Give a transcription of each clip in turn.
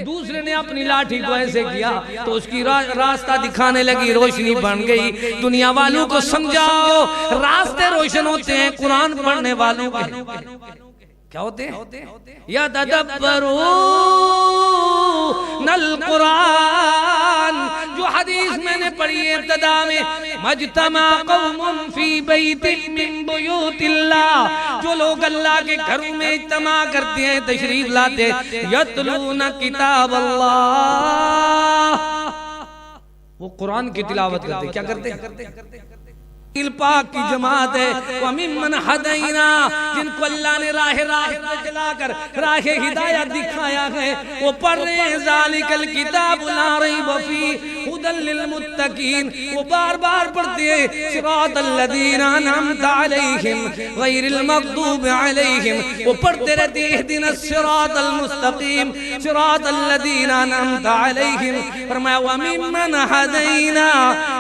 دوسرے نے اپنی لاٹھی کو ایسے کیا تو اس کی راستہ دکھانے لگی، روشنی بن گئی۔ دنیا والوں کو سمجھاؤ راستے روشن ہوتے ہیں قرآن پڑھنے والوں کے۔ کیا ہوتے ہیں؟ یتدبرون القرآن، جو حدیث میں نے پڑھی ہے ابتدا میں، مجتمع قوم فی بیت من بیوت اللہ، جو لوگ اللہ کے گھروں میں اجتماع کرتے ہیں، تشریف لاتے، یتلون کتاب اللہ، وہ قرآن کی تلاوت کرتے۔ کیا کرتے ہیں؟ پاک کی جماعت ہے۔ وَمِمَّنْ هَدَيْنَا، جن کو اللہ نے راہ پہ چلا کر راہ ہدایت دکھایا ہے، وہ پڑھ رہے ہیں ذَلِكَ الْكِتَابُ لَا رَيْبَ فِيهِ هُدًى لِّلْمُتَّقِينَ، وہ بار بار پڑھتے ہیں صِرَاطَ الَّذِينَ أَنْعَمْتَ عَلَيْهِمْ غَيْرِ الْمَغْضُوبِ عَلَيْهِمْ، وہ پڑھتے رہتے ہیں اهْدِنَا الصِّرَاطَ الْمُسْتَقِيمَ صِرَاطَ الَّذِينَ أَنْعَمْتَ عَلَيْهِمْ۔ فرمایا وَمِمَّنْ هَدَيْنَا،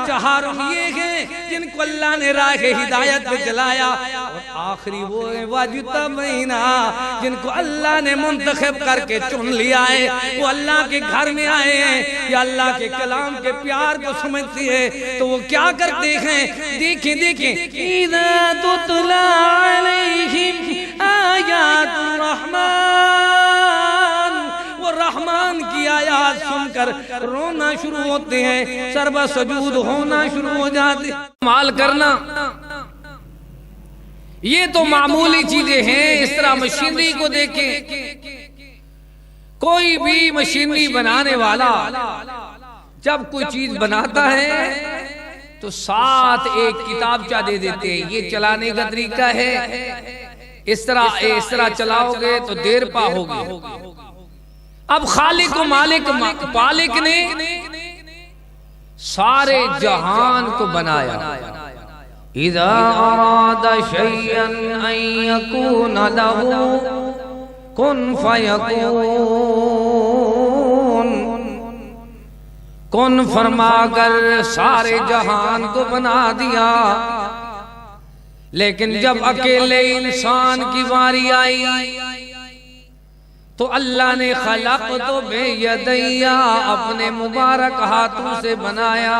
چہاروں یہ ہیں جن کو اللہ نے راہ ہدایت پہ چلایا، اور آخری وہ ہیں واجتبینا، جن کو اللہ نے منتخب کر کے چن لیا ہے، وہ اللہ کے گھر میں آئے ہیں یا اللہ کے کلام کے پیار کو سمجھتے ہیں، تو وہ کیا کرتے ہیں؟ دیکھیں دیکھیں، اِذَا تُتْلَى عَلَيْهِمْ آیَاتُ الرَّحْمَنِ، وہ رحمان کی آیات سن کر رونا شروع ہوتے ہیں، سربہ سجود ہونا شروع ہو جاتے ہیں۔ مال کرنا یہ تو معمولی چیزیں ہیں، اس طرح مشینری کو دیکھیں، کوئی بھی مشینری بنانے والا جب کوئی چیز بناتا ہے تو ساتھ ایک کتابچہ دے دیتے ہیں، یہ چلانے کا طریقہ ہے، اس طرح چلاؤ گے تو دیر پا ہوگی۔ اب خالق و مالک پالک نے سارے جہان کو بنایا۔ اذا اراد شيئا ان يكون له كن فيكون، کن فرما کر سارے جہان کو بنا دیا، لیکن جب اکیلے انسان کی باری آئی تو اللہ نے خلقت بیدیا، اپنے مبارک ہاتھوں سے بنایا،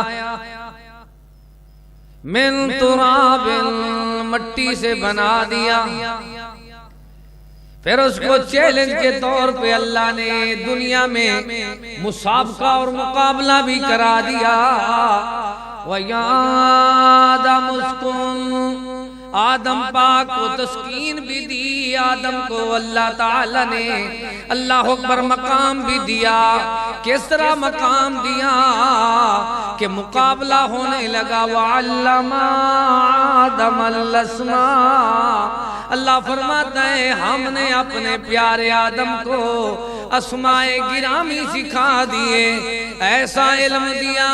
من تراب، مٹی سے بنا دیا۔ پھر اس کو چیلنج کے طور پہ اللہ نے دنیا میں مسابقہ اور مقابلہ بھی کرا دیا۔ وَيَا آدَمُ اسْكُنْ، آدم پاک کو تسکین بھی دی، آدم کو اللہ تعالی نے اللہ اکبر مقام بھی دیا۔ کس طرح مقام دیا کہ مقابلہ ہونے لگا، وَعَلَّمَ آدَمَ الْأَسْمَاءَ، اللہ فرماتا ہے ہم نے اپنے پیارے آدم کو اسماء گرامی سکھا دیے، ایسا علم دیا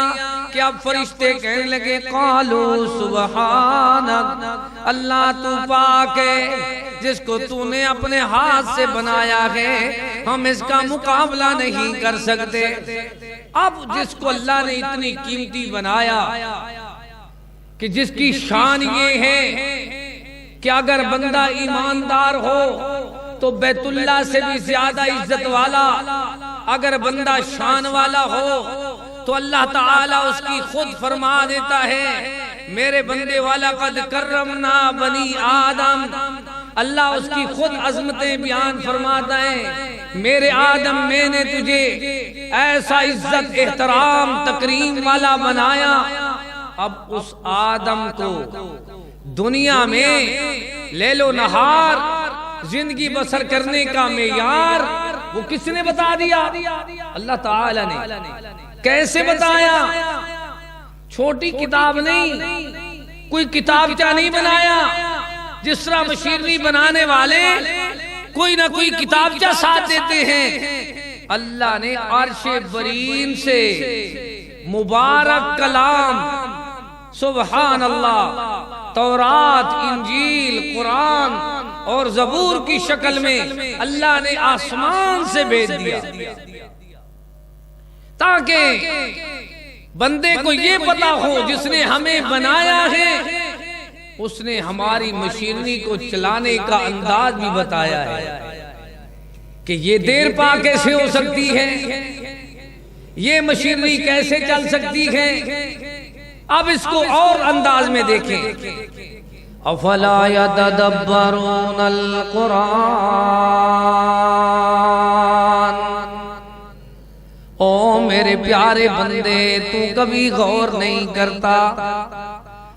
کہ اب فرشتے کہنے لگے قالوا سبحانک، اللہ تو پاک ہے، جس کو تو نے اپنے ہاتھ سے بنایا ہے، ہم اس کا مقابلہ نہیں کر سکتے۔ اب جس کو اللہ نے اتنی قیمتی بنایا کہ جس کی شان یہ ہے کہ اگر بندہ ایماندار ہو تو بیت اللہ سے بھی زیادہ عزت والا، اگر بندہ شان والا ہو تو اللہ تعالیٰ اس کی خود فرما دیتا ہے، میرے بندے والا قد کرمنا بنی آدم، اللہ اس کی خود عظمتیں بیان فرماتا ہے، میرے آدم میں نے تجھے ایسا عزت احترام تکریم والا بنایا۔ اب اس آدم کو دنیا میں لیل و نہار زندگی بسر کرنے کا معیار وہ کس نے بتا دیا؟ اللہ تعالی نے۔ کیسے بتایا؟ چھوٹی کتاب نہیں، کوئی کتابچہ نہیں بنایا، جس طرح مشینری بنانے والے کوئی نہ کوئی کتابچہ ساتھ دیتے ہیں، اللہ نے عرش برین سے مبارک کلام سبحان اللہ تورات، انجیل، قرآن اور زبور کی شکل میں اللہ نے آسمان سے بھیج دیا، تاکہ بندے کو یہ پتا ہو جس نے ہمیں بنایا ہے اس نے ہماری مشینری کو چلانے کا انداز بھی بتایا ہے۔ کہ یہ دیر پا کیسے ہو سکتی ہے، یہ مشینری کیسے چل سکتی ہے۔ اب اس کو اور انداز میں دیکھیں، افلا یتدبرون القرآن، او میرے پیارے بندے تو کبھی غور نہیں کرتا،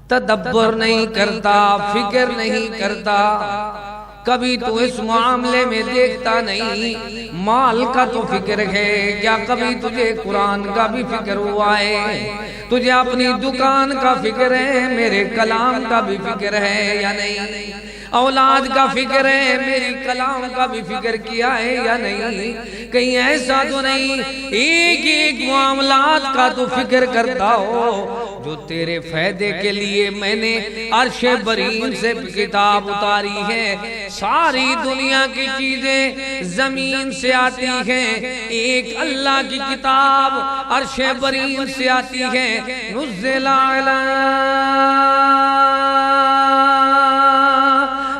تدبر نہیں کرتا، فکر نہیں کرتا، کبھی تو اس معاملے میں دیکھتا نہیں۔ مال کا تو فکر ہے کیا کبھی تجھے قرآن کا بھی فکر ہوا ہے؟ تجھے اپنی دکان کا فکر ہے، میرے کلام کا بھی فکر ہے یا نہیں؟ اولاد کا فکر ہے، میری کلام کا بھی فکر کیا ہے یا نہیں؟ کہیں ایسا تو نہیں ایک ایک معاملات کا تو فکر کرتا ہو جو تیرے فائدے کے لیے میں نے عرش برین سے کتاب اتاری ہے۔ ساری دنیا کی چیزیں زمین سے آتی ہیں، ایک اللہ کی کتاب عرش برین سے آتی ہے۔ نزل علی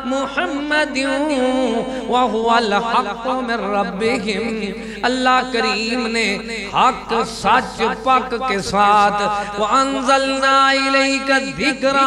محمد وهو الحق من ربهم، اللہ کریم نے حق سچ پاک کے ساتھ وانزلنا الیک الذکر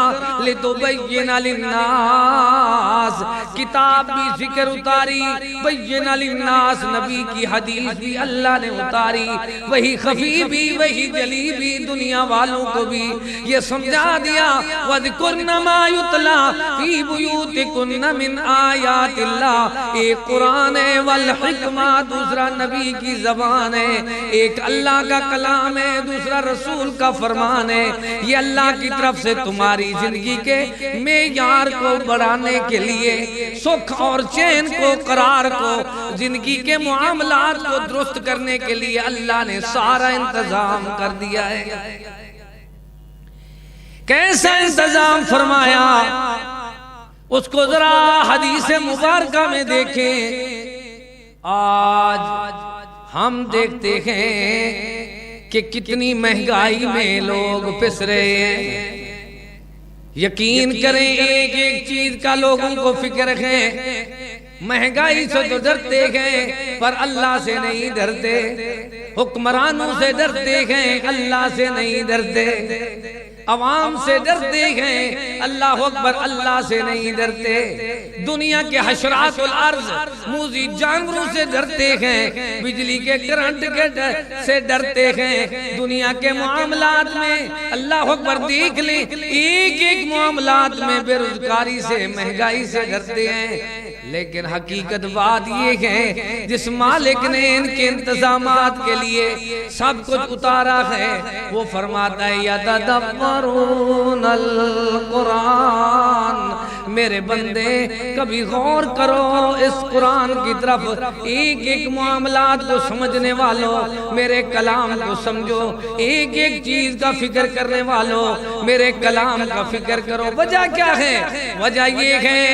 لتبین للناس، کتاب بھی ذکر اتاری، بین للناس نبی کی حدیث بھی اللہ نے اتاری، وہی خفی بھی وہی جلی بھی دنیا والوں کو بھی یہ سمجھا دیا۔ وَذْكُرْنَ مَا يُتْلَى فِي بُيُوتِكُنَّ مِنْ آیات اللہ، ایک قرآن ہے، والحکمہ دوسرا نبی کی زبان ہے، ایک اللہ کا کلام ہے، دوسرا رسول کا فرمان ہے۔ یہ اللہ کی طرف سے تمہاری زندگی کے معیار کو بڑھانے کے لیے، سکھ اور چین کو، قرار کو، زندگی کے معاملات کو درست کرنے کے لیے اللہ نے سارا انتظام کر دیا ہے۔ کیسا انتظام فرمایا اس کو ذرا حدیث مبارکہ میں دیکھیں۔ آج ہم دیکھتے ہیں کہ کتنی مہنگائی میں لوگ پس رہے ہیں۔ یقین کریں ایک ایک چیز کا لوگوں کو فکر ہے، مہنگائی سے تو ڈرتے ہیں پر اللہ سے نہیں ڈرتے، حکمرانوں سے ڈرتے ہیں اللہ سے نہیں ڈرتے، عوام سے ڈرتے ہیں اللہ اکبر اللہ سے نہیں ڈرتے، دنیا کے حشرات الارض موذی جانوروں سے ڈرتے ہیں، بجلی کے کرنٹ کے سے ڈرتے ہیں، دنیا کے معاملات میں اللہ اکبر دیکھ لیں ایک ایک معاملات میں بے روزگاری سے مہنگائی سے ڈرتے ہیں۔ لیکن حقیقت بات یہ ہے جس مالک نے ان کے انتظامات کے لیے سب کچھ اتارا ہے وہ فرماتا ہے یتدبرون القرآن، میرے بندے کبھی غور کرو اس قرآن کی طرف، ایک ایک معاملات کو سمجھنے والوں میرے کلام کو سمجھو، ایک ایک چیز کا فکر کرنے والوں میرے کلام کا فکر کرو۔ وجہ کیا ہے؟ وجہ یہ ہے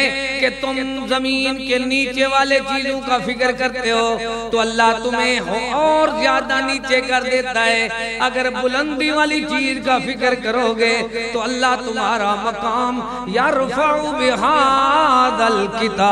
کہ تم زمین کے نیچے والے چیزوں کا فکر کرتے ہو تو اللہ تمہیں اور زیادہ نیچے کر دیتا ہے، اگر بلندی والی چیز کا فکر کرو گے تو اللہ تمہارا مقام یرفع بہذا الکتاب،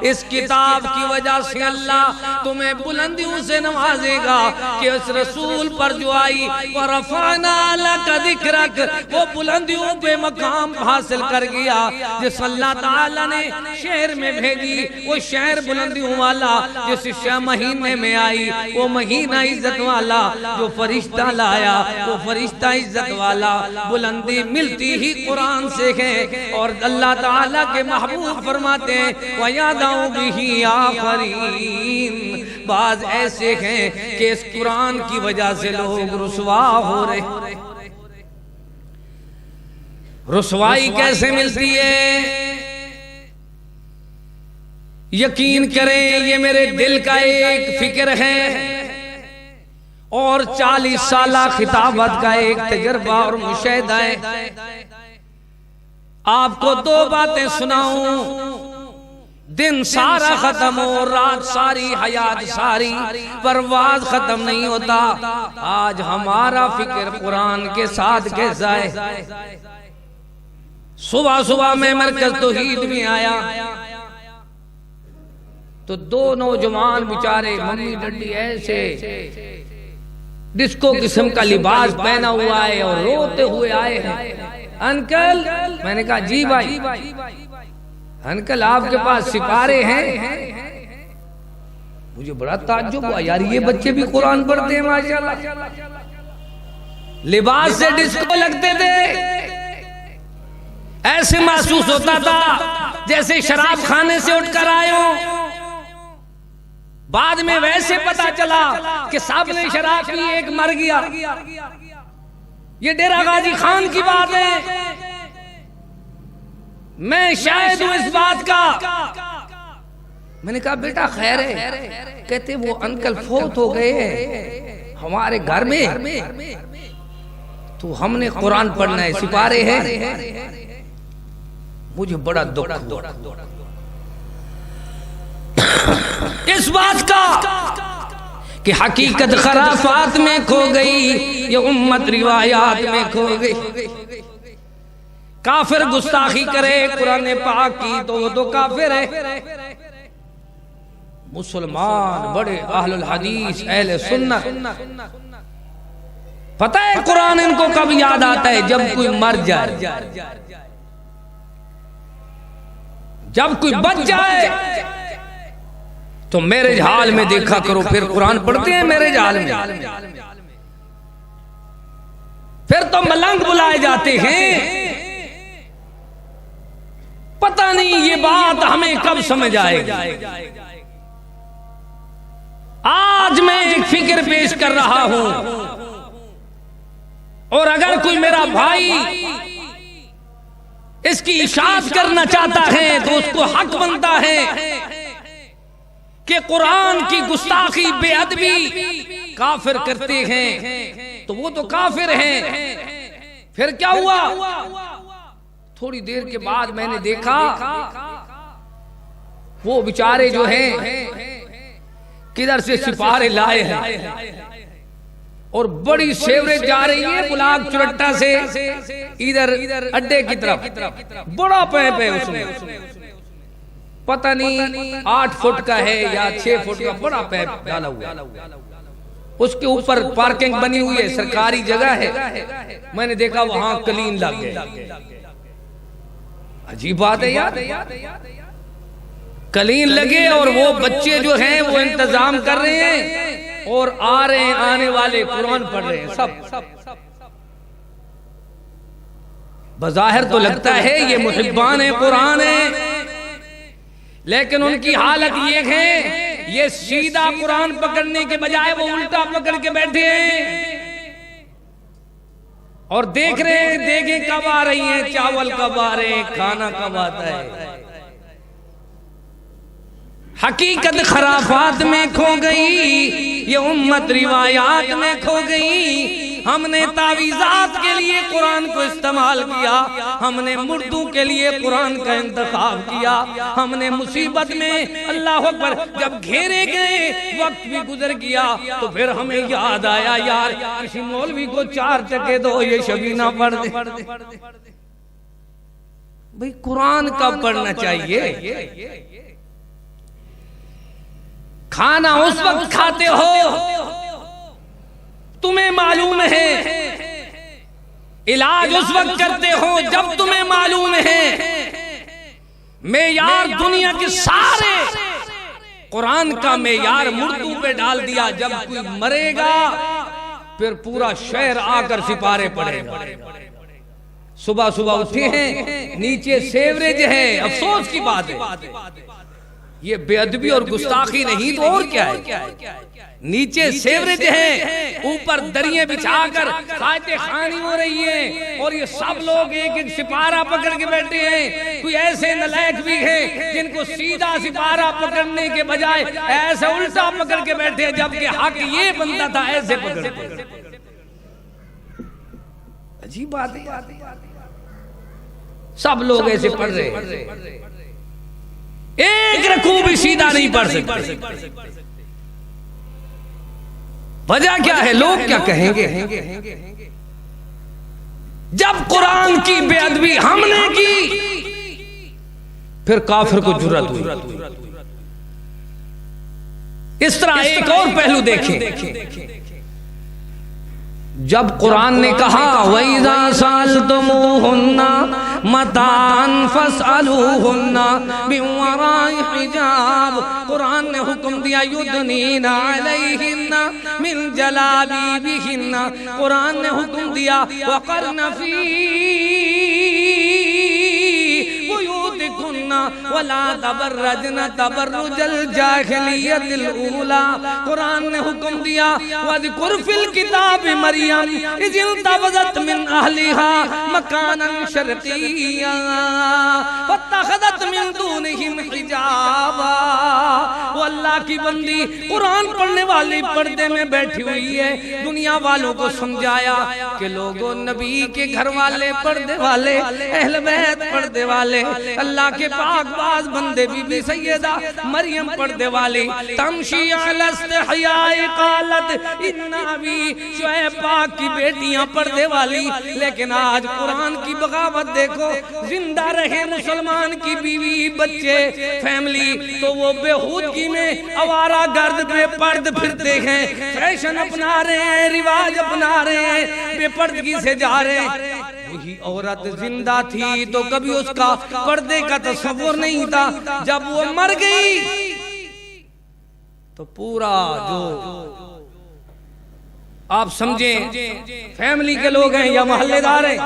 اس کتاب کی وجہ سے اللہ تمہیں بلندیوں سے نوازے گا کہ اس رسول پر جو آئی وَرَفَعْنَا لَكَ ذِكْرَكَ، وہ بلندیوں پہ مقام حاصل کر گیا جس اللہ تعالیٰ نے شہر میں بھیجی، وہ شہر بلندیوں والا، جس مہینے میں آئی وہ مہینہ عزت والا، جو فرشتہ لایا وہ فرشتہ عزت والا، بلندی ملتی ہی قرآن سے ہے۔ اور اللہ تعالیٰ کے محبوب فرماتے ہیں وَيَدَعُ بِهِ آخَرِينَ، بعض ایسے ہیں کہ اس قرآن کی وجہ سے لوگ رسوا ہو رہے۔ رسوائی کیسے ملتی ہے؟ یقین کریں یہ میرے دل کا ایک فکر ہے اور 40 سالہ خطابت کا ایک تجربہ اور مشاہدہ ہے۔ آپ کو 2 باتیں سناؤں، دن سارا ختم ہو، رات ساری، حیات ساری، پرواز ختم نہیں ہوتا۔ آج ہمارا فکر قرآن کے ساتھ کیسا ہے؟ صبح صبح میں مرکز توحید میں آیا، تو دو نوجوان بیچارے ممی ڈڈی ایسے ڈسکو قسم کا لباس پہنا ہوا ہے اور روتے ہوئے آئے ہیں. انکل، میں نے کہا جی بھائی. انکل آپ کے پاس سپارے ہیں؟ مجھے بڑا تعجب ہوا، یار یہ بچے بھی قرآن پڑھتے ہیں ماشاءاللہ. لباس سے ڈسکو لگتے تھے، ایسے محسوس ہوتا تھا جیسے شراب خانے سے اٹھ کر آئے ہوں. بعد میں ویسے پتا چلا کہ سب نے شراب پی، ایک مر گیا. یہ ڈیرہ غازی خان کی بات ہے. میں شاہد ہوں اس بات کا. میں نے کہا بیٹا خیر ہے؟ کہتے وہ انکل فوت ہو گئے ہیں ہمارے گھر میں، تو ہم نے قرآن پڑھنا ہے، سپارے ہیں. مجھے بڑا دکھ ہوا اس بات کا کہ حقیقت خرافات میں کھو گئی، یہ امت روایات میں کھو گئی. کافر گستاخی کرے قرآن پاک کی تو وہ تو کافر ہے. مسلمان بڑے اہل الحدیث اہل سنت، پتہ ہے قرآن ان کو کب یاد آتا ہے؟ جب کوئی مر جائے، جب کوئی بچ جائے تو میرے حال میں دیکھا کرو. پھر قرآن پڑھتے ہیں میرے حال میں، پھر تو ملنگ بلائے جاتے ہیں. پتہ نہیں یہ بات ہمیں کب سمجھ آئے گی. آج میں ایک فکر پیش کر رہا ہوں، اور اگر کوئی میرا بھائی اس کی اشاعت کرنا چاہتا ہے تو اس کو حق بنتا ہے کہ قرآن کی گستاخی بے ادبی کافر کرتے ہیں تو وہ تو کافر ہیں. پھر کیا ہوا؟ تھوڑی دیر کے بعد میں نے دیکھا وہ بیچارے جو ہیں کدھر سے سپارے لائے ہیں اور بڑی سیوریج جا رہی ہے بلاک چرٹا سے ادھر اڈے کی طرف. بڑا پیپ ہے اس میں، پتہ نہیں 8 فٹ کا ہے یا 6 فٹ کا بڑا پیپ ڈالا ہوا. اس کے اوپر پارکنگ بنی ہوئی ہے، سرکاری جگہ ہے. میں نے دیکھا وہاں کلین لگ گئے. عجیب بات ہے یار، کلین لگے اور وہ بچے جو ہیں وہ انتظام کر رہے ہیں اور آ رہے ہیں آنے والے قرآن پڑھ رہے ہیں. سب بظاہر تو لگتا ہے یہ محبان قرآن ہیں، لیکن ان کی حالت یہ ہے یہ سیدھا قرآن پکڑنے کے بجائے وہ الٹا پکڑ کے بیٹھے ہیں اور دیکھ رہے ہیں دیگیں کب آ رہی ہیں، چاول کب آ رہے ہیں، کھانا کب آتا ہے. حقیقت خرافات میں کھو گئی، یہ امت روایات میں کھو گئی. ہم نے تعویذات کے لیے قرآن کو استعمال کیا، ہم نے مردوں کے لیے قرآن کا انتخاب کیا. ہم نے مصیبت میں اللہ اکبر جب گھیرے گئے وقت بھی گزر گیا تو پھر ہمیں یاد آیا یار کسی مولوی کو 4 ٹکے دو یہ شبینہ پڑھ دے. بھئی قرآن کب پڑھنا چاہیے؟ کھانا اس وقت کھاتے ہو تمہیں معلوم ہے، علاج اس وقت کرتے ہو جب تمہیں معلوم ہے. معیار دنیا کے سارے قرآن کا معیار مردوں پہ ڈال دیا. جب کوئی مرے گا پھر پورا شہر آ کر سپارے پڑے گا. صبح صبح اٹھے ہیں نیچے سیوریج ہے. افسوس کی بات ہے یہ بے ادبی اور گستاخی نہیں تو اور کیا ہے. نیچے سیوریج ہے، اوپر دریاں بچھا کر خاطر خانی ہو رہی ہے اور یہ سب لوگ ایک ایک سپارہ پکڑ کے بیٹھے ہیں. کوئی ایسے نالائق بھی ہیں جن کو سیدھا سپارہ پکڑنے کے بجائے ایسے الٹا پکڑ کے بیٹھے ہیں، جبکہ حق یہ بنتا تھا ایسے پکڑتے. عجیب بات ہے، سب لوگ ایسے پڑھ رہے ہیں، ایک رکوع بھی سیدھا نہیں پڑھ سکتے. وجہ کیا ہے؟ لوگ کیا کہیں گے؟ جب قرآن کی بے ادبی ہم نے کی پھر کافر کو جرأت ہوئی. اس طرح ایک اور پہلو دیکھیں، جب قرآن نے کہا وَإِذَا سَأَلْتُمُوهُنَّ مَتَاعًا فَاسْأَلُوهُنَّ مِنْ وَرَاءِ حِجَابٍ، قرآن نے حکم دیا يُدْنِينَ عَلَيْهِنَّ مِنْ جَلَابِيبِهِنَّ، قرآن نے حکم دیا وَقَرْنَ فِي بُيُوتِكُنَّ وَلَا تَبَرَّجْنَ تَبَرُّجَ الْجَاهِلِيَّةِ الْأُولَى، قرآن نے حکم دیا وَاذْكُرْ فِي الْكِتَابِ مَرْيَمَ إِذِ انتَبَذَتْ مِنْ أَهْلِهَا مَكَانًا شَرْقِيًّا فَاتَّخَذَتْ مِنْ دُونِهِمْ حِجَابًا، وہ اللہ کی بندی قرآن پڑھنے والی پردے میں بیٹھی ہوئی ہے، دنیا والوں کو سمجھایا کہ لوگوں نبی کے گھر والے پردے والے، اہل بیت پردے والے، اللہ کے پاک باز بندے بی بی سیدہ مریم پردے والی، تمشی علی استحیاء قالت ان ابی، شعیب پاک کی بیٹیاں پردے والی، لیکن آج قرآن کی بغاوت دیکھو، زندہ رہے مسلمان کی بیوی بچے فیملی تو وہ بےہودگی میں آوارہ گرد بے پرد پھرتے ہیں، فیشن اپنا رہے ہیں، رواج اپنا رہے ہیں، بے پردگی سے جا رہے ہیں۔ وہی عورت زندہ تھی تو کبھی اس کا پردے کا تصور نہیں تھا، جب وہ مر گئی تو پورا جو آپ سمجھیں فیملی کے لوگ ہیں یا محلے دار ہیں،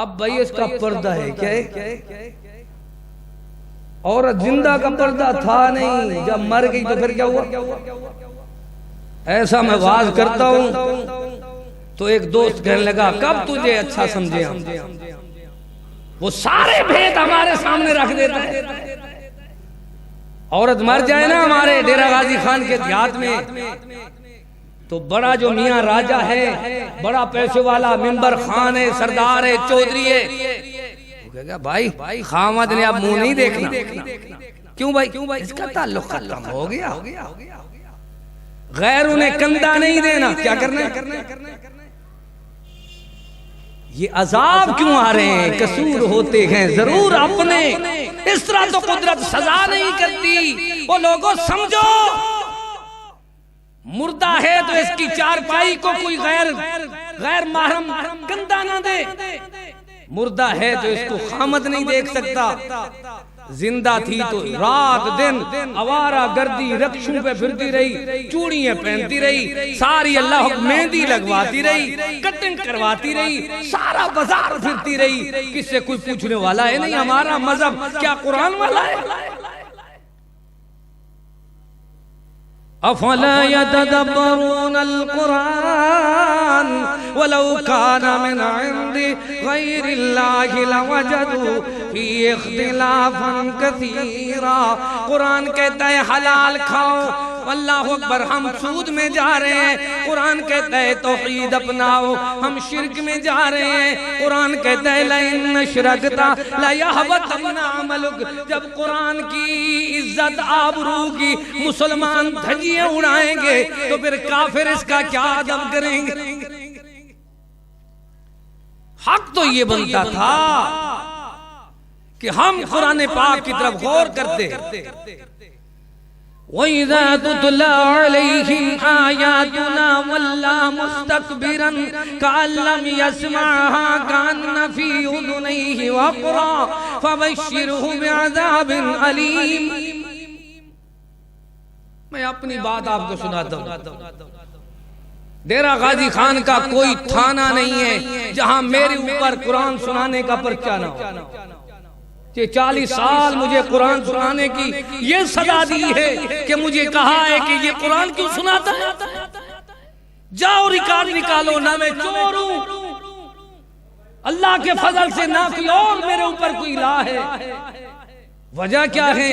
اب بھائی اس کا پردہ ہے کیا ہے؟ عورت زندہ کا پردہ تھا نہیں، جب مر گئی تو پھر کیا ہوا؟ ایسا میں واز کرتا ہوں تو ایک دوست کہنے لگا کب تجھے اچھا سمجھے ہم، وہ سارے بھید ہمارے سامنے رکھ دیتا ہے۔ عورت مر جائے نا ہمارے ڈیرہ غازی خان کے دیہات میں تو بڑا جو میاں راجہ ہے، بڑا پیسے والا، ممبر خان ہے، سردار ہے، چودھری ہے، وہ کہے گا بھائی خامد نے اب منہ نہیں دیکھنا۔ کیوں بھائی؟ اس کا تعلق ختم ہو گیا، غیر انہیں کندھا نہیں دینا، کیا کرنا ہے؟ یہ عذاب کیوں آ رہے ہیں؟ قصور ہوتے ہیں ضرور اپنے، اس طرح تو قدرت سزا نہیں کرتی۔ وہ لوگوں سمجھو، مردہ ہے تو اس کی چارپائی کو کوئی غیر محرم گندہ نہ دے، مردہ ہے تو اس کو خامد نہیں دیکھ سکتا، زندہ تھی تو رات دن آوارہ گردی رکشوں پہ پھرتی رہی، چوڑیاں پہنتی رہی، ساری اللہ مہندی لگواتی رہی، کٹنگ کرواتی رہی، سارا بازار پھرتی رہی، کس سے کوئی پوچھنے والا ہے نہیں، ہمارا مذہب کیا قرآن والا ہے؟ افلا يتدبرون القرآن ولو كان من عند غير الله لوجدوا فيه اختلافا كثيرا، قرآن کہتا ہے حلال کھاؤ، اللہ اکبر ہم سود میں جا رہے ہیں، قرآن کہتا ہے توحید اپناؤ، ہم شرک میں جا رہے ہیں، قرآن کہتا ہے لَإِنَّ أَشْرَكْتَ لَيَحْبَطَنَّ عَمَلُكَ، جب قرآن کی عزت آبرو کی مسلمان دھجیاں اڑائیں گے تو پھر کافر اس کا کیا ادب کریں گے؟ حق تو یہ بنتا تھا کہ ہم قرآن پاک کی طرف غور کرتے۔ وَإِذَا تُتْلَى عَلَيْهِمْ آيَاتُنَا وَلَّى مُسْتَكْبِرًا كَأَن لَّمْ يَسْمَعْهَا كَأَنَّ فِي أُذُنَيْهِ وَقْرًا فَبَشِّرْهُ بِعَذَابٍ أَلِيمٍ۔ میں اپنی بات آپ کو سناتا ہوں، ڈیرہ غازی خان کا کوئی تھانہ نہیں ہے جہاں میرے اوپر قرآن سنانے کا پرچہ نہ ہو، کہ 40 سال مجھے قرآن سنانے کی یہ سزا دی ہے کہ مجھے کہا ہے کہ یہ قرآن کیوں سناتا ہے، جاؤ ریکارڈ نکالو، نہ میں چور ہوں، اللہ کے فضل سے نہ کوئی اور میرے اوپر کوئی الہ ہے۔ وجہ کیا ہے؟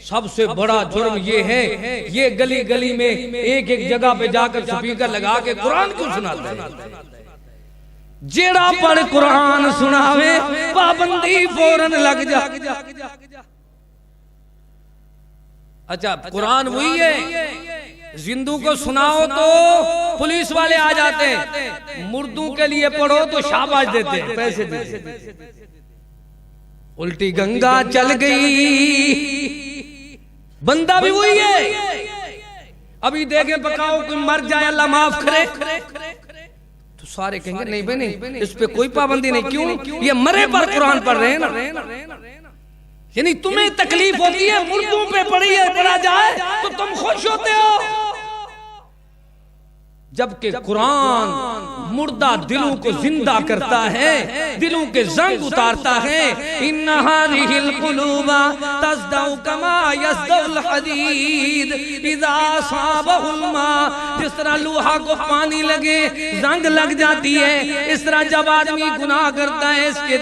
سب سے بڑا جرم یہ ہے، یہ گلی گلی میں ایک ایک جگہ پہ جا کر سپیکر لگا کے قرآن کیوں سناتا ہے؟ جیڑا پڑھ قرآن سناوے پابندی فوراً لگ جا۔ اچھا قرآن وہی ہے، زندوں کو سناؤ تو پولیس والے آ جاتے ہیں، مردوں کے لیے پڑھو تو شاباش دیتے ہیں، پیسے دیتے ہیں۔ الٹی گنگا چل گئی بندہ بھی وہی ہے. ابھی دیکھیں پکاؤ کوئی مر جائے اللہ معاف کرے تو سارے کہیں گے نہیں بھائی نہیں, اس پہ کوئی پابندی نہیں. کیوں؟ یہ مرے پر قرآن پڑھ رہے ہیں نا. یعنی تمہیں تکلیف ہوتی ہے مردوں پہ پڑھا جائے تو تم خوش ہوتے ہو, جبکہ قرآن مردہ دلوں کو زندہ کرتا ہے, دلوں کے زنگ اتارتا ہے. ان هذه القلوب تصدع كما يصدع الحديد اذا اصابه الماء. جس طرح لوہا کو پانی لگے زنگ لگ جاتی ہے, اس طرح جب آدمی گناہ کرتا ہے اس کے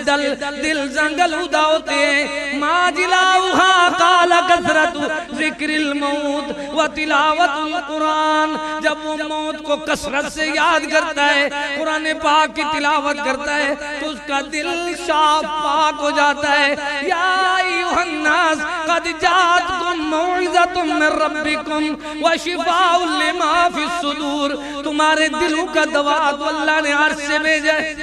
دل زنگ آلودہ ہوتے ہیں. ما جلاؤها قال كثرة ذکر الموت وتلاوت القرآن. جب وہ موت کو کثرت سے یاد کرتا ہے, قرآن پاک کی تلاوت کرتا ہے تو اس کا دل صاف پاک ہو جاتا ہے. یا ایھا الناس قد جاءتکم موعظۃ من ربکم وشفاء لما فی الصدور. تمہارے دلوں کا دوا تو اللہ نے عرش سے بھیجا ہے.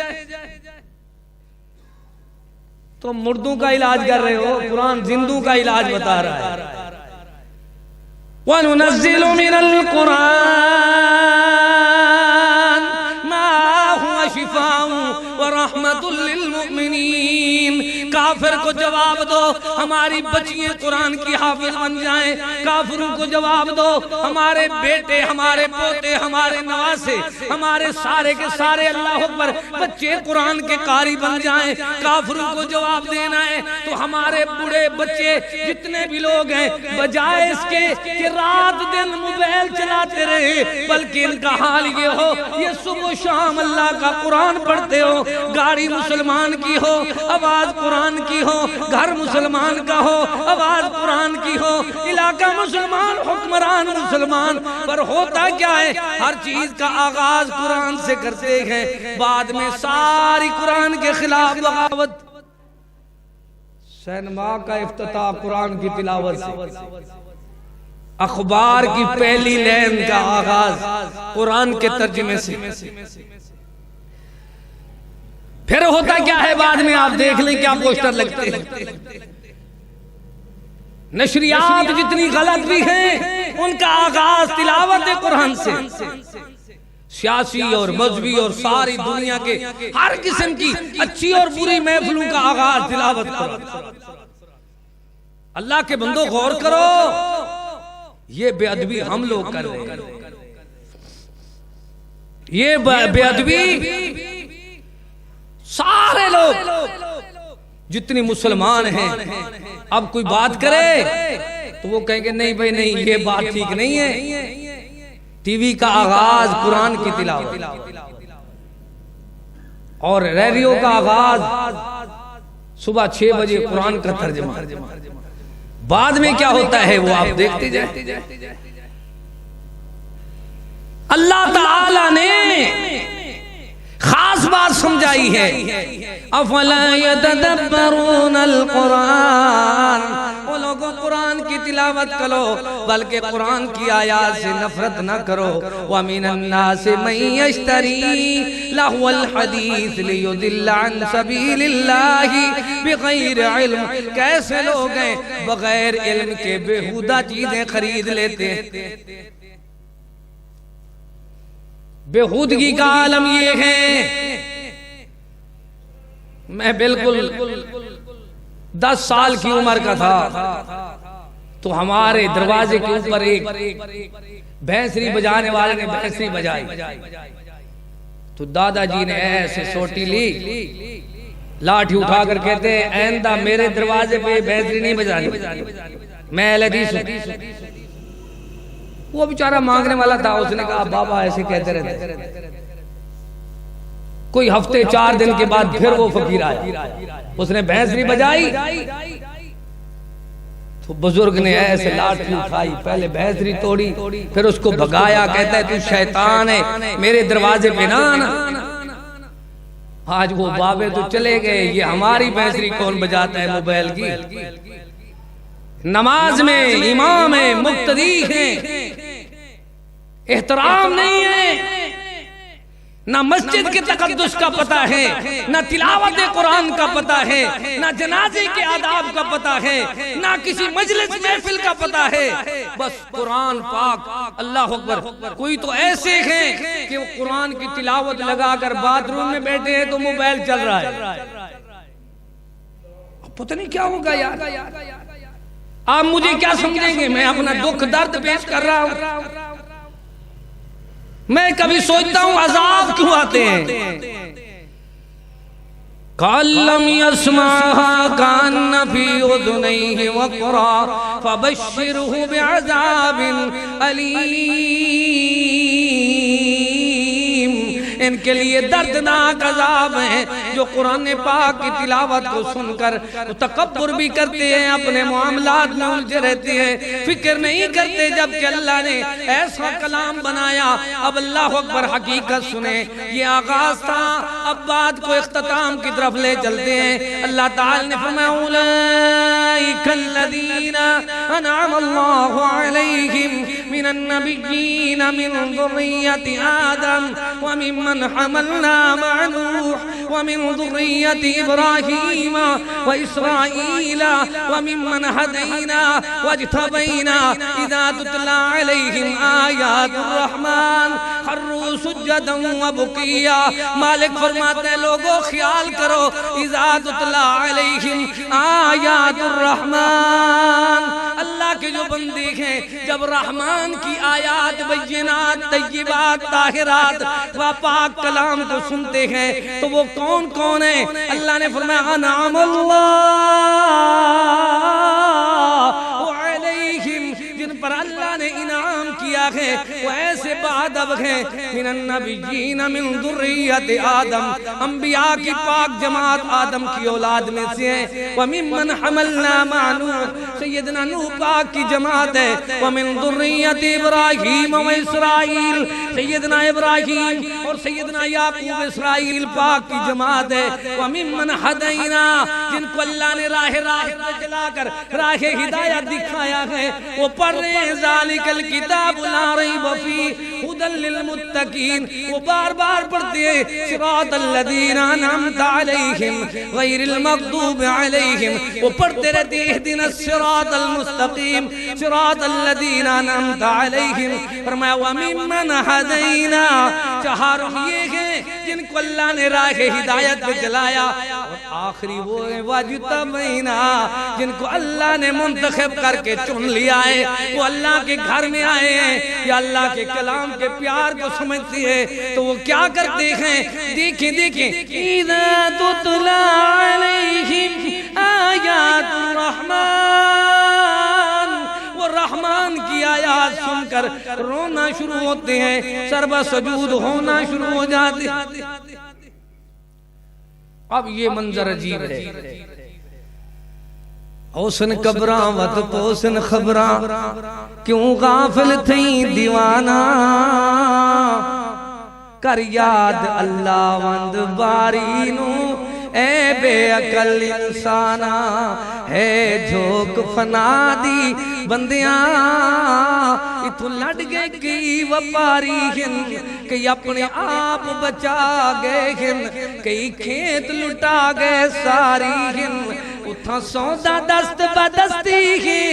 تو مردوں کا علاج کر رہے ہو, قرآن زندوں کا علاج بتا رہا ہے. وَنُنَزِّلُ مِنَ الْقُرْآنِ ورحمت للمؤمنین. کافر کو جواب دو ہماری بچیاں قرآن کی حافظ بن جائیں, کافروں کو جواب دو ہمارے بیٹے, ہمارے پوتے, ہمارے نواسے, ہمارے سارے کے سارے اللہ اکبر بچے قرآن کے قاری بن جائیں. کافروں کو جواب دینا ہے تو ہمارے بڑے بچے جتنے بھی لوگ ہیں بجائے اس کے کہ رات دن موبائل چلاتے رہے, بلکہ ان کا حال یہ ہو یہ صبح و شام اللہ کا قرآن پڑھتے ہو. گاڑی مسلمان کی ہو آواز قرآن کی ہو, گھر مسلمان کا ہو آواز قرآن کی ہو, علاقہ مسلمان حکمران مسلمان. پر ہوتا کیا ہے ہر چیز کا آغاز قرآن سے کرتے ہیں, بعد میں ساری قرآن کے خلاف بغاوت. سینما کا افتتاح قرآن کی تلاوت سے, اخبار کی پہلی لین کا آغاز قرآن کے ترجمے سے. پھر ہوتا کیا ہے بعد میں آپ دیکھ لیں کیا پوسٹر لگتے ہیں. نشریات جتنی غلط بھی ہیں ان کا آغاز تلاوت قرآن سے. سیاسی اور مذہبی اور ساری دنیا کے ہر قسم کی اچھی اور بری محفلوں کا آغاز تلاوت قرآن. اللہ کے بندو غور کرو, یہ بے ادبی ہم لوگ کر رہے ہیں. یہ بے ادبی سارے لوگ جتنی مسلمان ہیں. اب کوئی بات کرے تو وہ کہیں گے نہیں بھائی نہیں یہ بات ٹھیک نہیں ہے. ٹی وی کا آغاز قرآن کی تلاوت اور ریڈیو کا آغاز صبح 6 بجے قرآن کا ترجمہ. بعد میں کیا ہوتا ہے وہ آپ دیکھتے جائیں. اللہ تعالی نے خاص بات سمجھائی ہے. افلا یتدبرون القرآن, وہ لوگوں قرآن کی تلاوت کرو بلکہ قرآن کی آیات سے نفرت نہ کرو. وَمِنَ النَّاسِ مَن يَشْتَرِي لَهْوَ الْحَدِيثِ لِيُضِلَّ عَن سَبِيلِ اللَّهِ بِغَيْرِ عِلْمٍ. کیسے لوگ ہیں بغیر علم کے بیہودہ چیزیں خرید لیتے ہیں. بےہودگی کا عالم یہ ہے. میں بالکل 10 سال کی عمر کا تھا تو ہمارے دروازے کے اوپر ایک بھینسری بجانے والے نے بھینسری بجائی تو دادا جی نے ایسے سوٹی لی, لاٹھی اٹھا کر کہتے ہیں آئندہ میرے دروازے پہ بھینسری نہیں بجانی, میں اہل حدیث ہوں. وہ بیچارہ مانگنے والا تھا, اس نے کہا بابا ایسے کہتے رہتے. کوئی ہفتے 4 دن کے بعد پھر وہ فقیر آیا, اس نے بھینسری بجائی تو بزرگ نے ایسے لاٹھی اٹھائی, پہلے بھینسری توڑی پھر اس کو بھگایا. کہتا ہے تو شیطان ہے, میرے دروازے پہ نہ آنا. آج وہ بابے تو چلے گئے, یہ ہماری بھینسری کون بجاتا ہے موبائل کی. نماز میں امام ہیں, مقتدی ہیں, احترام نہیں ہے. نہ مسجد کے تقدس کا پتہ ہے، نہ تلاوت قرآن کا پتہ ہے، نہ جنازے کے آداب کا پتہ ہے، نہ کسی مجلس محفل کا پتہ ہے، بس قرآن پاک۔ اللہ اکبر۔ کوئی تو ایسے ہیں کہ وہ قرآن کی تلاوت لگا کر باتھ روم میں بیٹھے ہیں تو موبائل چل رہا ہے۔ پتہ نہیں کیا ہوگا یار، آپ مجھے کیا سمجھیں گے؟ میں اپنا دکھ درد پیش کر رہا ہوں۔ میں کبھی سوچتا ہوں عذاب کیوں آتے ہیں؟ قَلَّمْ يَسْمَعْهَا كَأَنَّ فِي أُذُنَيْهِ وَقْرًا فَبَشِّرْهُ بِعَذَابٍ أَلِيمٍ۔ ان کے لیے دردناک عذاب ہیں جو قرآن پاک کی تلاوت کو سن کر تکبر بھی کرتے ہیں، اپنے معاملات میں الجھے رہتے ہیں، فکر نہیں کرتے جبکہ اللہ نے ایسا کلام بنایا۔ اب اللہ اکبر، حقیقت سنیں، یہ آغاز تھا، اب بات کو اختتام کی طرف لے چلتے ہیں۔ اللہ تعالی نے فرمایا اولئک الذین انعم اللہ علیہم من النبیین من ذریۃ آدم وممن حملنا مع نوح ومن ذریۃ ابراہیم واسرائیل وممن ہدینا واجتبینا اذا تتلی علیہم آیات الرحمن خروا سجدا وبکیا۔ مالک فرماتے ہیں لوگوں خیال کرو، اذا تتلی علیہم آیات الرحمن، اللہ کے جو بندے ہیں جب رحمان کی آیات بینات طیبات طاہرات و پاک کلام کو سنتے ہیں تو وہ کون کون ہیں؟ اللہ نے فرمایا انعم اللہ علیہم، جن پر اللہ نے انعام کیا ہے وہ ایسے بادب ہیں، من النبیین من ذریۃ آدم، انبیاء کی پاک جماعت آدم کی اولاد میں سے ہیں، وممن حملنا مع نوح، سیدنا نوح پاک کی جماعت ہے، ومن ذریۃ ابراہیم و اسرائیل، سیدنا ابراہیم اور سیدنا یعقوب اسرائیل پاک کی جماعت ہے، وممن ہدینا، جن کو اللہ نے راہ راست میں چلا کر راہ ہدایت دکھایا ہے، وہ پڑھ رہے ہیں ذالک الکتاب لا ریب فیہ ھدی للمتقین، وہ بار بار پڑھتے ہیں صراط الذین انعمت علیہم غیر المغضوب علیہم، وہ پڑھتے رہتے ہیں اہدنا الصراط المستقیم صراط الذین انعمت علیہم۔ فرمایا وممن ہدینا، چہاروں یہ ہیں جن کو اللہ نے راہ ہدایت پہ چلایا، اور آخری وہ ہیں واجتبینا، جن کو اللہ نے منتخب کر کے چن لیا ہے، وہ اللہ کے گھر میں آئے ہیں یا اللہ کے کلام کے پیار کو سمجھتے ہیں تو وہ کیا کرتے ہیں؟ دیکھیں دیکھیں، اذا تتلی علیہم آیات الرحمن، وہ رحمان کی آیات سن کر رونا شروع ہوتے ہیں، سربہ سجود ہونا شروع ہو جاتے ہیں۔ اب یہ منظر عجیب ہے، حسن قبراں وط پوسن خبراں، کیوں غافل تھیں دیوانہ، کر یاد اللہ وند باری نو، اے بے عقل انسانا، ہے جھوک فنا دی بندیاں، اتھو لڑ گئے کئی وپاری ہن، کئی اپنے آپ بچا گئے ہن، کئی کھیت لٹا گئے ساری ہن، اتھا سودا دست بدستی ہے،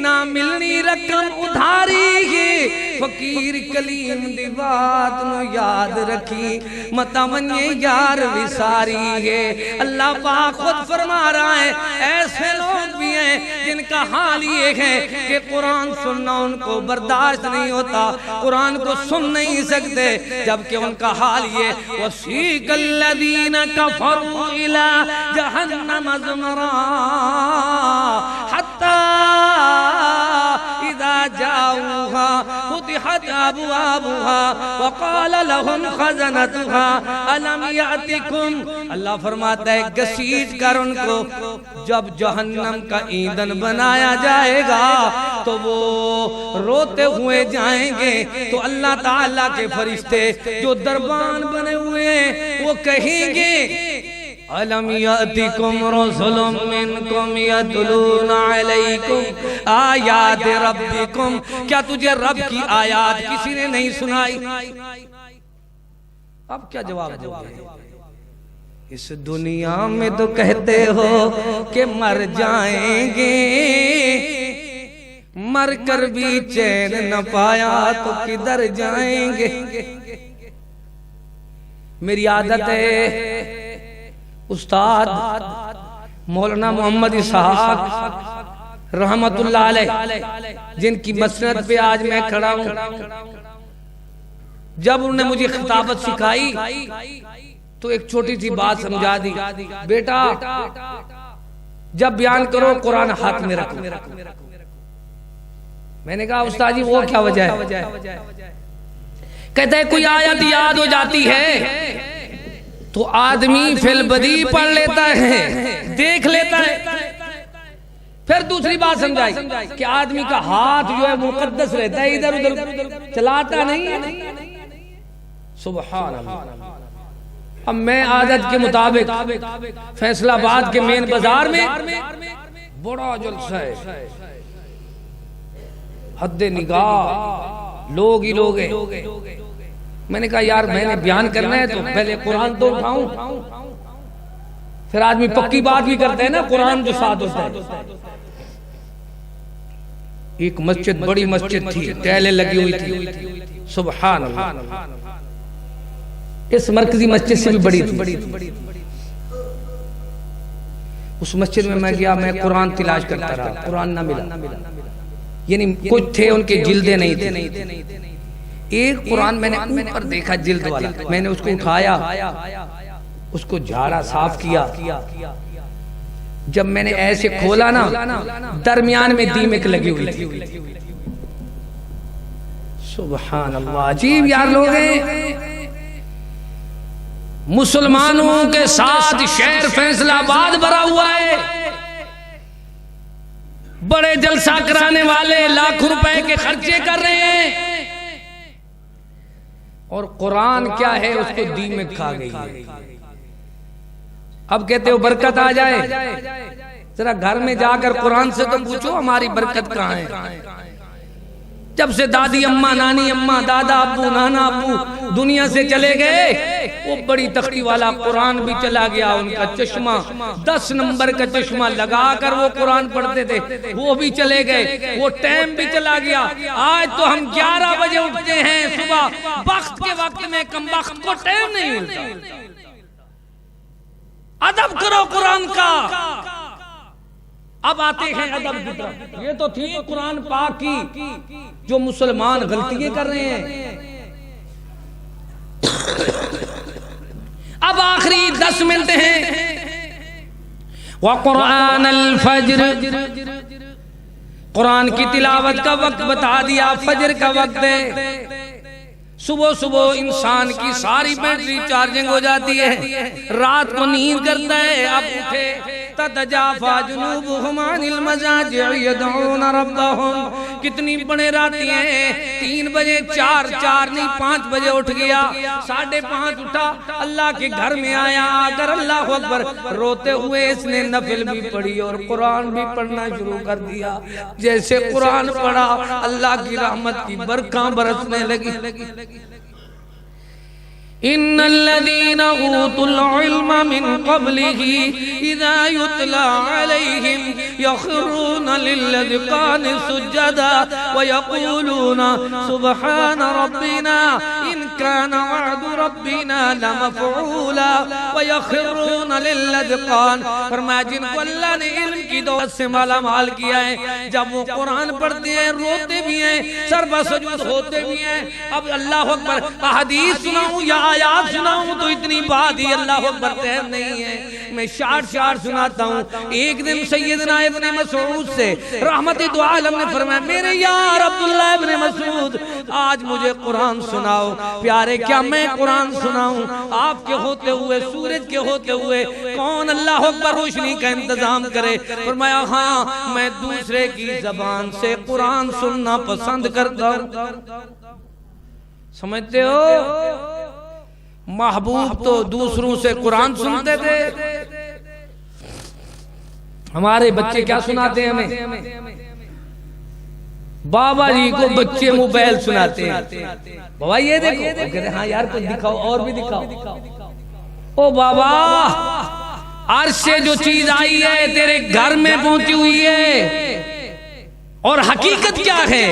نہ ملنی رقم ادھاری ہے، فقیر کلیم دی بات نو یاد رکھی، متمنی یار وساری ہے۔ اللہ پاک خود فرما رہا ہے ایسے لوگ بھی ہیں جن کا حال یہ ہے کہ قرآن سننا ان کو برداشت نہیں ہوتا، قرآن کو سن نہیں سکتے، جبکہ ان کا حال یہ وَسِيقَ الَّذِينَ كَفَرُوا إِلَىٰ جَهَنَّمَ زُمَرًا حَتَّى إِذَا جَاءُوهَا فُتِحَتْ أَبْوَابُهَا وَقَالَ لَهُمْ خَزَنَتُهَا أَلَمْ يَأْتِكُمْ، اللہ فرماتا ہے گسیٹ کر ان کو جب جہنم کا ایندھن بنایا جائے گا تو وہ روتے ہوئے جائیں گے، تو اللہ تعالیٰ کے فرشتے جو دربان بنے ہوئے ہیں وہ کہیں گے أَلَمْ يَأْتِكُمْ رُسُلٌ مِّنْكُمْ يَتْلُونَ عَلَيْكُمْ آیات ربکم، کیا تجھے رب کی آیات کسی نے نہیں سنائی؟ اب کیا جواب دو گے؟ اس دنیا میں تو کہتے ہو کہ مر جائیں گے، مر کر بھی چین نہ پایا تو کدھر جائیں گے۔ میری عادت ہے استاد مولانا محمد اسحاق رحمت اللہ علیہ، جن کی مسند پہ آج میں کھڑا ہوں، جب انہوں نے مجھے خطابت سکھائی تو ایک چھوٹی سی بات سمجھا دی، بیٹا جب بیان کرو قرآن ہاتھ میں رکھو۔ میں نے کہا استاد جی وہ کیا وجہ ہے؟ کہتا ہے کوئی آیت یاد ہو جاتی ہے تو آدمی فی البدی پڑھ لیتا ہے، دیکھ لیتا ہے، پھر دوسری بات سمجھائی کہ آدمی کا ہاتھ جو ہے مقدس رہتا ہے، ادھر ادھر چلاتا نہیں ہے۔ سبحان اللہ۔ اب میں عادت کے مطابق فیصل آباد کے مین بازار میں بڑا جلسہ ہے، حد نگاہ لوگ ہی لوگ ہیں۔ میں نے کہا یار میں نے بیان کرنا ہے تو پہلے قرآن تو اٹھاؤں، پھر آدمی پکی بات بھی کرتے ہیں نا، قرآن جو ساتھ ہوتا ہے۔ ایک مسجد بڑی مسجد تھی، ٹیلیں لگی ہوئی تھی، سبحان اللہ، اس مرکزی مسجد سے بھی بڑی تھی۔ اس مسجد میں گیا، میں قرآن تلاش کرتا رہا، قرآن نہ ملا، یعنی کچھ تھے ان کے جلدیں نہیں تھے۔ ایک قرآن میں نے اوپر دیکھا جلد والا، میں نے اس کو اٹھایا، اس کو جھاڑا صاف کیا، جب میں نے ایسے کھولا نا درمیان میں دیمک لگی ہوئی تھی۔ سبحان اللہ، عجیب یار لوگ ہیں۔ مسلمانوں کے ساتھ شہر فیصل آباد بھرا ہوا ہے، بڑے جلسہ کرانے والے لاکھوں روپے کے خرچے کر رہے ہیں، اور قرآن کیا ہے اس کو دیمک کھا گئی ہے۔ اب کہتے ہو برکت آ جائے، ذرا گھر میں جا کر قرآن سے تو پوچھو ہماری برکت کہاں ہے۔ جب سے دادی اماں، نانی اماں، دادا ابو، نانا ابو دنیا سے چلے گئے، وہ بڑی تختی والا قرآن بھی چلا گیا، ان کا چشمہ 10 نمبر کا چشمہ لگا کر وہ قرآن پڑھتے تھے، وہ بھی چلے گئے، وہ ٹائم بھی چلا گیا۔ آج تو ہم 11 بجے اٹھتے ہیں صبح، وقت کے وقت میں کم وقت کو ٹائم نہیں ملتا۔ ادب کرو قرآن کا۔ اب آتے ہیں ادب کی طرف۔ یہ تو تھی قرآن پاک کی جو مسلمان غلطیاں کر رہے ہیں۔ اب آخری 10 منٹ ہیں۔ وَقُرْآنَ الْفَجْرِ، قرآن کی تلاوت کا وقت بتا دیا، فجر کا وقت ہے۔ صبح صبح انسان کی ساری بیٹری چارجنگ ہو جاتی ہے، رات کو نیند کرتا ہے، اب اٹھے تتجافا جنوبہم عن المضاجع یدعون ربہم۔ کتنی بڑے راتی ہیں، 3 بجے 4 نہیں 5 بجے اٹھ گیا، 5:30 اٹھا، اللہ کے گھر میں آیا، اگر اللہ اکبر روتے ہوئے اس نے نفل بھی پڑھی اور قرآن بھی پڑھنا شروع کر دیا۔ جیسے قرآن پڑھا اللہ کی رحمت کی برکاں برسنے لگی۔ ان الذين اوتوا العلم من قبله اذا يتلى عليهم يخرون للاذقان سجدا ويقولون سبحان ربنا ان كان وعد ربنا لمفعولا ويخرون للاذقان۔ فرمایا جن کو اللہ نے علم کی دولت سے مالا مال کیا ہے، جب وہ قرآن پڑھتے ہیں روتے بھی ہیں، سر سجود ہوتے بھی ہیں۔ اب اللہ اکبر احادیث سناؤں یا آیات سناؤں تو اتنی بات ہی اللہ اکبر ٹائم نہیں ہے، میں شارٹ سناتا ہوں۔ ایک دن سیدنا ابن مسعود سے رحمت دو عالم نے فرمایا، میرے یار عبداللہ ابن مسعود آج مجھے قرآن سناؤ۔ پیارے کیا میں قرآن سناؤں؟ آپ کے ہوتے ہوئے، سورج کے ہوتے ہوئے کون اللہ اکبر روشنی کا انتظام کرے؟ فرمایا ہاں میں دوسرے کی زبان سے قرآن سننا پسند کرتا ہوں۔ سمجھتے ہو؟ محبوب تو دوسروں سے قرآن سنتے تھے، ہمارے بچے کیا سناتے ہیں ہمیں؟ بابا جی کو بچے موبائل سناتے ہیں، بابا یہ دیکھو، کہتے ہیں ہاں یار کچھ دکھاؤ، اور بھی دکھاؤ۔ او بابا عرش سے جو چیز آئی ہے تیرے گھر میں پہنچی ہوئی ہے، اور حقیقت کیا ہے؟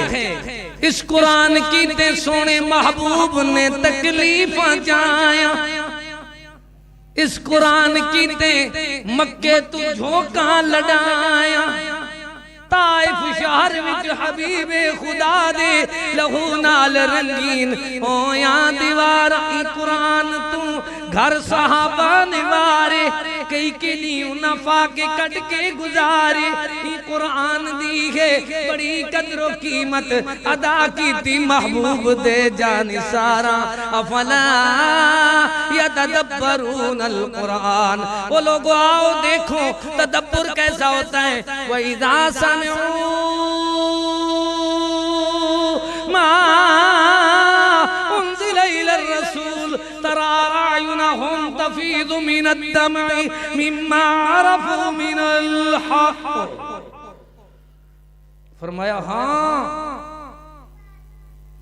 اس قرآن کی تے سونے محبوب نے تکلیف جایا، اس قرآن کی تے مکے تو جھونکا لڑایا، طائف شہر وچ حبیب خدا دے لہو نال رنگین ہویا دیوار، ای قرآن تو گھر صحابہ نوارے، کئی کلیوں نفا کے کٹ کے گزارے، ای قرآن دی ہے بڑی قدر و قیمت ادا کی تھی محبوب دے جان سارا، افلا یتدبرون القرآن۔ وہ لوگ آؤ دیکھو تدبر کیسا ہوتا ہے، وَإِذَا سَمِعُوا مَا أُنزِلَ إِلَى الرَّسُولِ تَرَى أَعْيُنَهُمْ تَفِيضُ مِنَ الدَّمْعِ مِمَّا عَرَفُوا مِنَ الْحَقِّ۔ فرمایا ہاں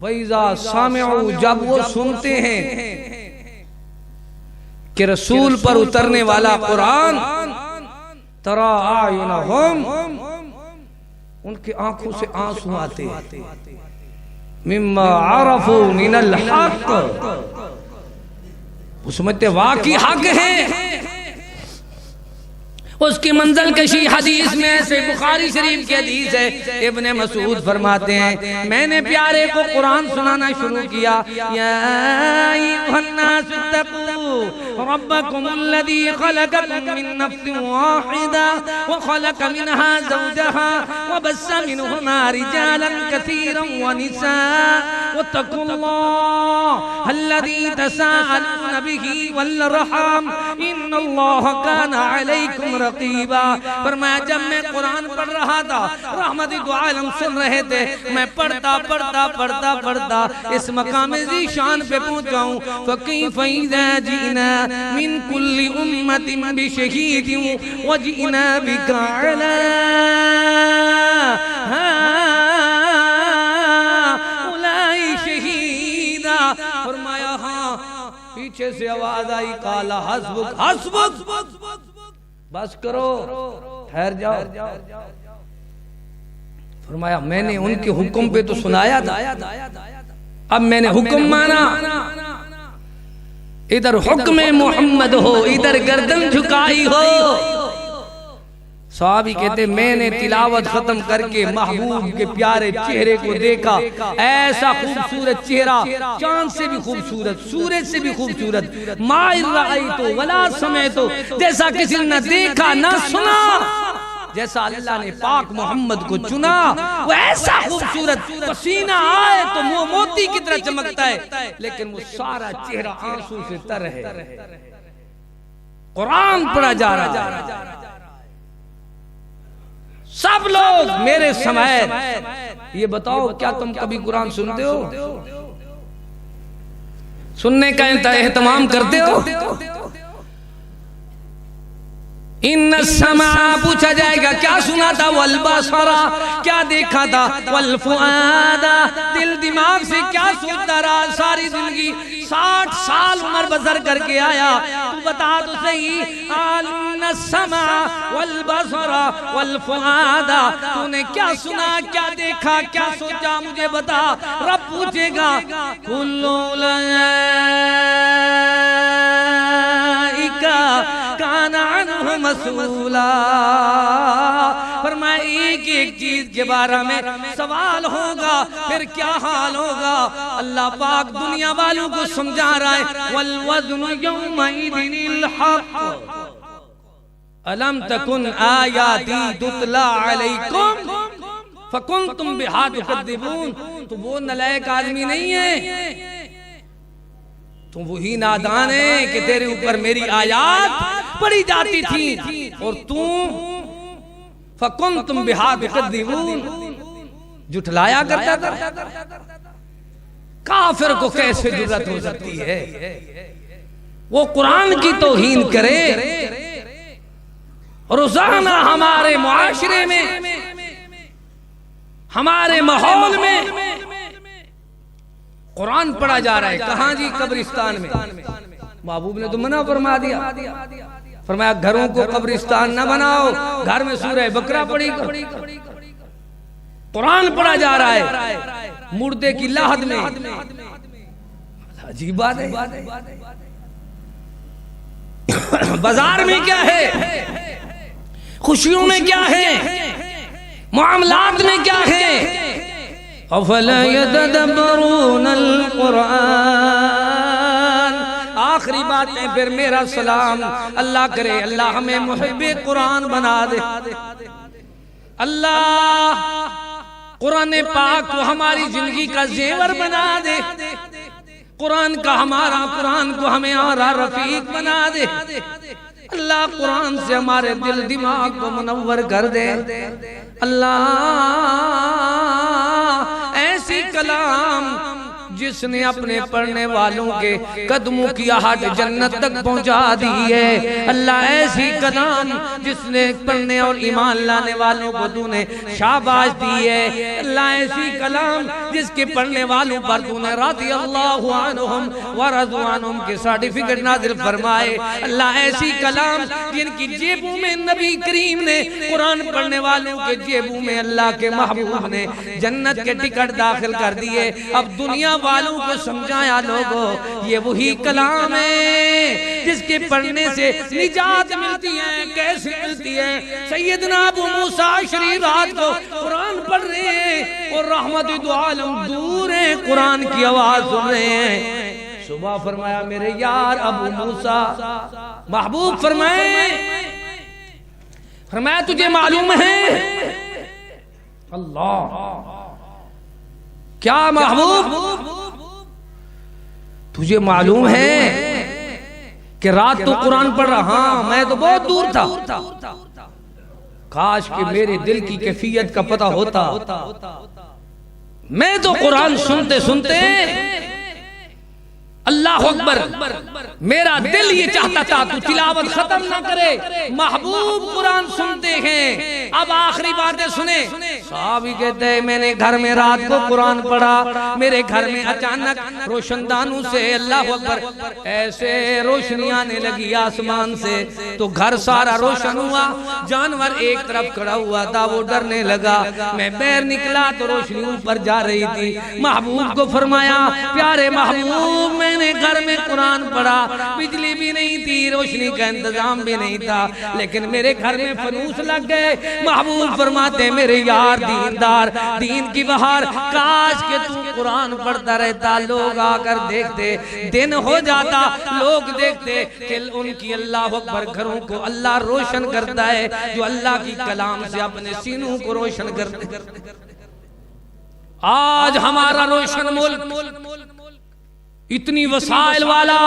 وَإِذَا سَمِعُوا، جب وہ سنتے ہیں کہ رسول پر اترنے والا قرآن، تَرَى أَعْيُنَهُمْ، ان کی آنکھوں سے آنسو آتے، مِمَّا عَرَفُوا مِنَ الْحَقِّ، وہ سمجھتے واقعی حق ہے۔ اس کی منزل کشی حدیث میں سے بخاری شریف کی حدیث ہے، ابن مسعود فرماتے ہیں میں نے پیارے کو قرآن سنانا شروع کیا، یا ایھا الناس اتقوا ربکم الذی خلقکم من نفس واحدہ وخلق منها زوجها وبث منہما رجالا کثیرا ونساء واتقوا اللہ الذی تساءلون به والارحام ان اللہ کان علیکم رقیبا۔ فرمایا جب میں قرآن پڑھ رہا تھا، رحمت دو عالم سن رہے تھے، میں پڑھتا اس مقام ذی شان پہ پہنچاؤں، فَكَيْفَ إِذَا جِئْنَا مِن كُلِّ أُمَّةٍ بِشَهِيدٍ وَجِئْنَا بِكَ عَلَىٰ هَٰؤُلَاءِ شَهِيدًا۔ فرمایا ہاں، پیچھے سے آواز آئی، قَالَ حَسْبُكَ حَسْبُكَ، بس کرو، ٹھہر جاؤ۔ فرمایا میں نے ان کے حکم پہ تو سنایا تھا، اب میں نے حکم مانا، ادھر حکم محمد ہو، ادھر گردن جھکائی ہو۔ صحابی کہتے میں نے تلاوت ختم کر کے محبوب کے پیارے چہرے کو دیکھا، ایسا خوبصورت چہرہ، چاند سے بھی خوبصورت، سورج سے بھی خوبصورت، ما رأیتو ولا سمعتو، جیسا کسی نے نہ دیکھا نہ سنا، جیسا اللہ نے پاک محمد کو چنا وہ ایسا خوبصورت، پسینہ آئے تو منہ موتی کی طرح چمکتا ہے، لیکن وہ سارا چہرہ آنسو سے تر ہے۔ قرآن پڑھا جا رہا ہے، سب لوگ میرے سمیت، یہ بتاؤ کیا تم کبھی قرآن سنتے ہو؟ سننے کا اہتمام کرتے ہو؟ ان السماع پوچھا جائے گا کیا سنا تھا، والبصر کیا دیکھا تھا، والفؤاد دل دماغ سے کیا سوچتا رہا ساری زندگی، 60 سال عمر بسر کر کے آیا، تو بتا تو صحیح، ان السماع والبصر والفؤاد، تو نے کیا سنا، کیا دیکھا، کیا سوچا، مجھے بتا۔ رب پوچھے گا کل کان عنہ مسئولا، فرمایا ایک ایک چیز کے بارے میں سوال ہوگا، پھر کیا حال ہوگا؟ اللہ پاک دنیا والوں کو سمجھا رہا ہے، والوزن یومئذ الحق الم تکن آیاتی تتلی علیکم فکنتم بہا تکذبون۔ تو وہ نلائق آدمی نہیں ہے، تم وہی نادان ہے کہ تیرے اوپر میری آیات پڑھی جاتی تھی اور تم فکنتم بہا تکذبون جھٹلایا کرتا تھا۔ کافر کو کیسے جرأت ہو سکتی ہے وہ قرآن کی توہین کرے؟ روزانہ ہمارے معاشرے میں ہمارے ماحول میں قرآن پڑھا جا رہا ہے. کہاں جی؟ قبرستان میں. محبوب نے تو منع فرما دیا، فرمایا گھروں کو قبرستان نہ بناؤ، گھر میں سورہ بقرہ پڑھی کرو. قرآن پڑھا جا رہا ہے مردے کی لاحد میں. عجیب بات ہے. بازار میں کیا ہے، خوشیوں میں کیا ہے، معاملات میں کیا ہے. افلا يتدبرون القرآن. آخری بات میں پھر میرا سلام. اللہ کرے اللہ ہمیں محب قرآن بنا دے. اللہ قرآن پاک کو ہماری زندگی کا زیور بنا دے. قرآن کا ہمارا قرآن کو ہمیں اور رفیق بنا دے. اللہ قرآن سے ہمارے دل دماغ کو منور کر دے. اللہ ایسی کلام جس نے اپنے پڑھنے والوں کے قدموں کی آہٹ جنت تک پہنچا دی ہے. اللہ ایسی کلام جس نے پڑھنے اور ایمان لانے والوں کو تو نے شاباش دی ہے. اللہ ایسی کلام جس کے پڑھنے والوں پر تو نے رضی اللہ عنہم ورضوا عنہم کے سرٹیفکیٹ نازل فرمائے. اللہ ایسی کلام جن کی جیبوں میں نبی کریم نے قرآن پڑھنے والوں کے جیبوں میں اللہ کے محبوب نے جنت کے ٹکٹ داخل کر دیے. اب دنیا والوں کو سمجھایا لوگوں یہ وہی کلام ہے جس کے پڑھنے سے نجات ملتی ہے. کیسے ملتی ہے؟ سیدنا ابو موسیٰ اشری رات کو قرآن پڑھ رہے ہیں اور رحمت دو عالم دور ہیں، قرآن کی آواز سن رہے ہیں. صبح فرمایا میرے یار ابو موسیٰ، محبوب فرمایا تجھے معلوم ہے اللہ کیا محبوب تجھے معلوم ہے کہ رات تو قرآن پڑھ رہا. ہاں میں تو بہت دور تھا، کاش کہ میرے دل کی کیفیت کا پتہ ہوتا. میں تو قرآن سنتے سنتے اللہ اکبر میرا دل یہ چاہتا تھا تو تلاوت ختم نہ کرے. محبوب قرآن سنتے ہیں. اب آخری باتیں سنیں. صحابی کہتے ہیں میں نے گھر میں رات کو قرآن پڑھا، میرے گھر میں اچانک روشن دانوں سے اللہ اکبر ایسے روشنی آنے لگی آسمان سے تو گھر سارا روشن ہوا. جانور ایک طرف کھڑا ہوا تھا وہ ڈرنے لگا. میں باہر نکلا تو روشنی اوپر جا رہی تھی. محبوب کو فرمایا پیارے محبوب میں نے گھر میں قرآن پڑھا، بجلی بھی نہیں تھی، روشنی کا انتظام بھی نہیں تھا، لیکن میرے گھر میں فانوس لگ گئے. محبوب فرماتے میرے یار دیندار، دین کی بہار، کاش کہ تو قرآن پڑھتا رہتا. لوگ آ کر دیکھتے، دن ہو جاتا، لوگ دیکھتے کہ ان کی اللہ اکبر گھروں کو اللہ روشن کرتا ہے جو اللہ کی کلام سے اپنے سینوں کو روشن کرتے. آج ہمارا روشن ملک اتنی وسائل والا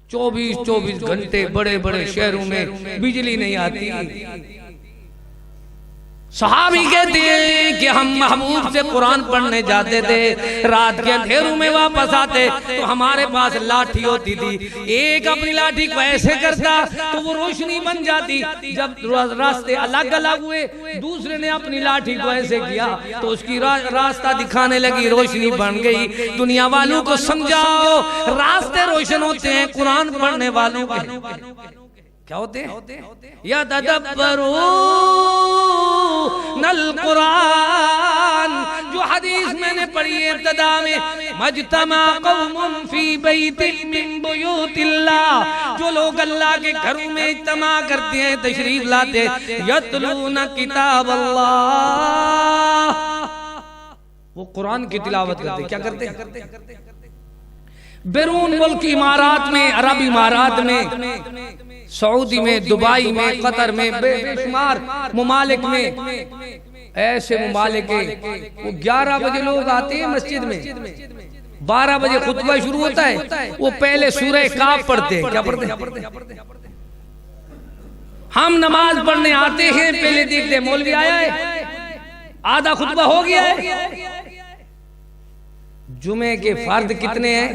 24 گھنٹے بڑے بڑے شہروں میں بجلی نہیں آتی. صحابی کہتے ہیں کہ ہم محبوب سے قرآن پڑھنے جاتے تھے، رات کے اندھیروں میں واپس آتے تو ہمارے پاس لاٹھی ہوتی تھی. ایک اپنی لاٹھی کو ایسے کرتا تو وہ روشنی بن جاتی. جب راستے الگ الگ ہوئے دوسرے نے اپنی لاٹھی کو ایسے کیا تو اس کی راستہ دکھانے لگی، روشنی بن گئی. دنیا والوں کو سمجھاؤ راستے روشن ہوتے ہیں قرآن پڑھنے والوں کے. کیا ہوتے ہیں؟ یتدبرون القرآن. جو حدیث میں نے پڑھی ہے ابتدا میں، مجتمع قوم فی بیت من بیوت اللہ، جو لوگ اللہ کے گھروں میں اجتماع کرتے ہیں، تشریف لاتے، یتلون کتاب اللہ، وہ قرآن کی تلاوت کرتے. کیا کرتے ہیں؟ بیرون ملک امارات میں، عرب امارات میں، سعودی میں، دبئی میں، قطر میں، بے شمار ممالک میں، ایسے ممالک ہیں وہ 11 بجے لوگ آتے ہیں مسجد میں، 12 بجے خطبہ شروع ہوتا ہے، وہ پہلے سورہ کاف پڑھتے ہیں. کیا پڑھتے ہیں؟ ہم نماز پڑھنے آتے ہیں پہلے دیکھتے ہیں مولوی آیا ہے، آدھا خطبہ ہو گیا ہے. جمعے کے فرض کتنے ہیں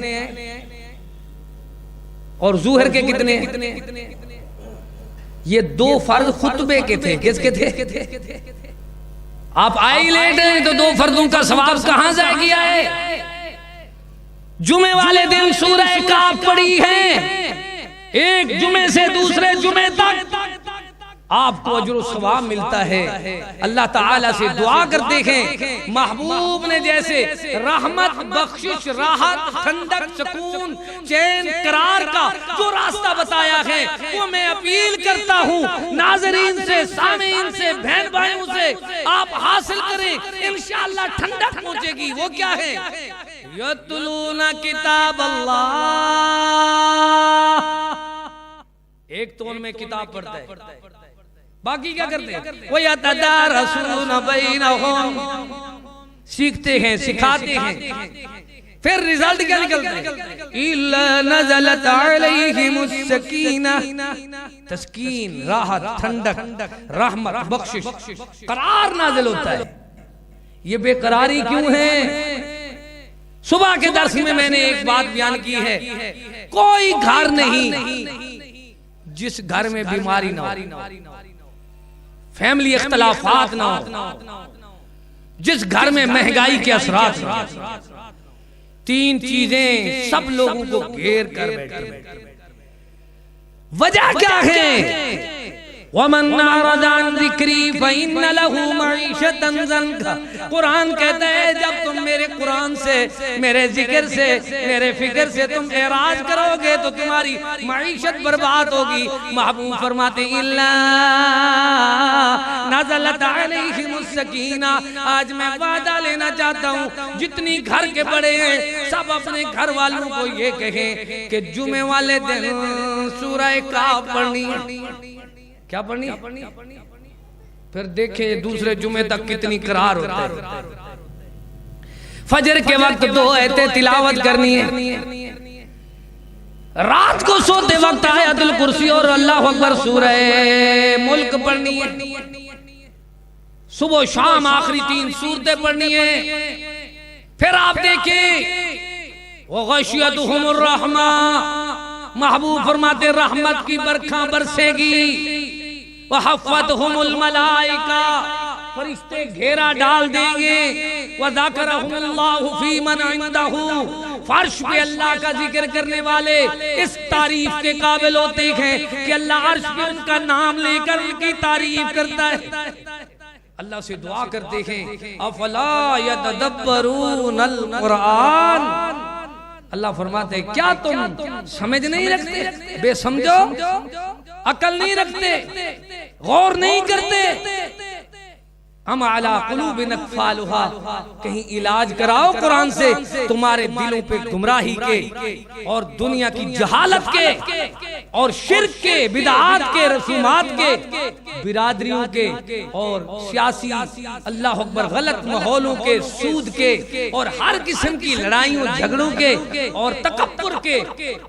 اور ظہر کے کتنے ہیں؟ یہ 2 فرض خطبے کے تھے. کس کے تھے؟ آپ آئی لیٹ ہیں تو 2 فردوں کا ثواب کہاں ضائع کیا ہے؟ جمعے والے دن سورہ کاف پڑھی ہے، ایک جمعے سے دوسرے جمعے تک آپ کو اجر و ثواب ملتا ہے۔ اللہ تعالیٰ سے دعا کر دیکھیں، محبوب نے جیسے رحمت، بخشش، راحت، ٹھنڈک، سکون، چین، قرار کا جو راستہ بتایا ہے وہ میں اپیل کرتا ہوں ناظرین سے، سامعین سے، بہن بھائیوں سے آپ حاصل کریں، انشاءاللہ ٹھنڈک پہنچے گی۔ وہ کیا ہے؟ یتلون کتاب اللہ، ایک تون میں کتاب پڑھتا ہے، باقی کیا کرتے ہیں؟ وَيَتَدَارَسُونَ بَيْنَهُمْ، سیکھتے ہیں، سکھاتے ہیں، پھر رزلٹ کیا نکلتا ہے؟ إِلَّا نَزَلَتْ عَلَيْهِمُ السَّكِينَةُ، تسکین، راحت، ٹھنڈک، رحمت، بخشش، قرار نازل ہوتا ہے۔ یہ بے قراری کیوں ہے؟ صبح کے درس میں نے ایک بات بیان کی ہے، کوئی گھر نہیں جس گھر میں بیماری نہ ہو، فیملی اختلافات نہ ہو، جس گھر میں مہنگائی کے اثرات نہ ہو، 3 چیزیں سب لوگوں کو گھیر کر بیٹھے۔ وجہ کیا ہے؟ وَمَنْ أَعْرَضَ عَنْ ذِكْرِي فَإِنَّ لَهُ مَعِيشَةً ضَنْكًا، قرآن کہتا ہے جب تم میرے قرآن سے، میرے ذکر سے، میرے فکر سے تم اعراض کرو گے تو تمہاری معیشت برباد ہوگی۔ محبوب فرماتے إِلَّا نَزَلَتْ عَلَيْهِمُ السَّكِينَةُ، آج میں وعدہ لینا چاہتا ہوں جتنی گھر کے بڑے ہیں سب اپنے گھر والوں کو یہ کہیں کہ جمعے والے دن سورہ کاف پڑھنی ہے۔ کیا پڑھنی؟ پھر دیکھیں دوسرے جمعے تک کتنی قرار ہوتا ہے۔ فجر کے وقت 2 آیتیں تلاوت کرنی ہے، رات کو سوتے وقت آیت الکرسی اور اللہ اکبر سورہ ملک پڑھنی ہے، صبح و شام آخری 3 سورتیں پڑھنی ہے۔ پھر آپ دیکھیں وغشیتہم الرحمہ، محبوب فرماتے رحمت کی برکھاں برسے گی، وحفتہم الملائکہ، فرشتے گھیرا ڈال دیں گے، وذکرہم اللہ فی من عندہ، فرش پہ اللہ کا ذکر کرنے والے اس تعریف کے قابل ہوتے ہیں کہ اللہ عرش پہ ان کا نام لے کر ان کی تعریف کرتا ہے۔ اللہ سے دعا کرتے ہیں افلا یتدبرون القرآن، اللہ فرماتے ہیں کیا تم سمجھ نہیں رکھتے؟ بے سمجھو، عقل نہیں رکھتے، غور نہیں کرتے؟ ام علی قلوب اقفالها، کہیں علاج کراؤ قرآن سے تمہارے دلوں پہ گمراہی کے اور دنیا کی جہالت کے اور شرک کے، بدعات کے، رسومات کے، برادریوں کے اور سیاسی اللہ اکبر غلط ماحولوں کے، سود کے اور ہر قسم کی لڑائیوں جھگڑوں کے اور تکبر کے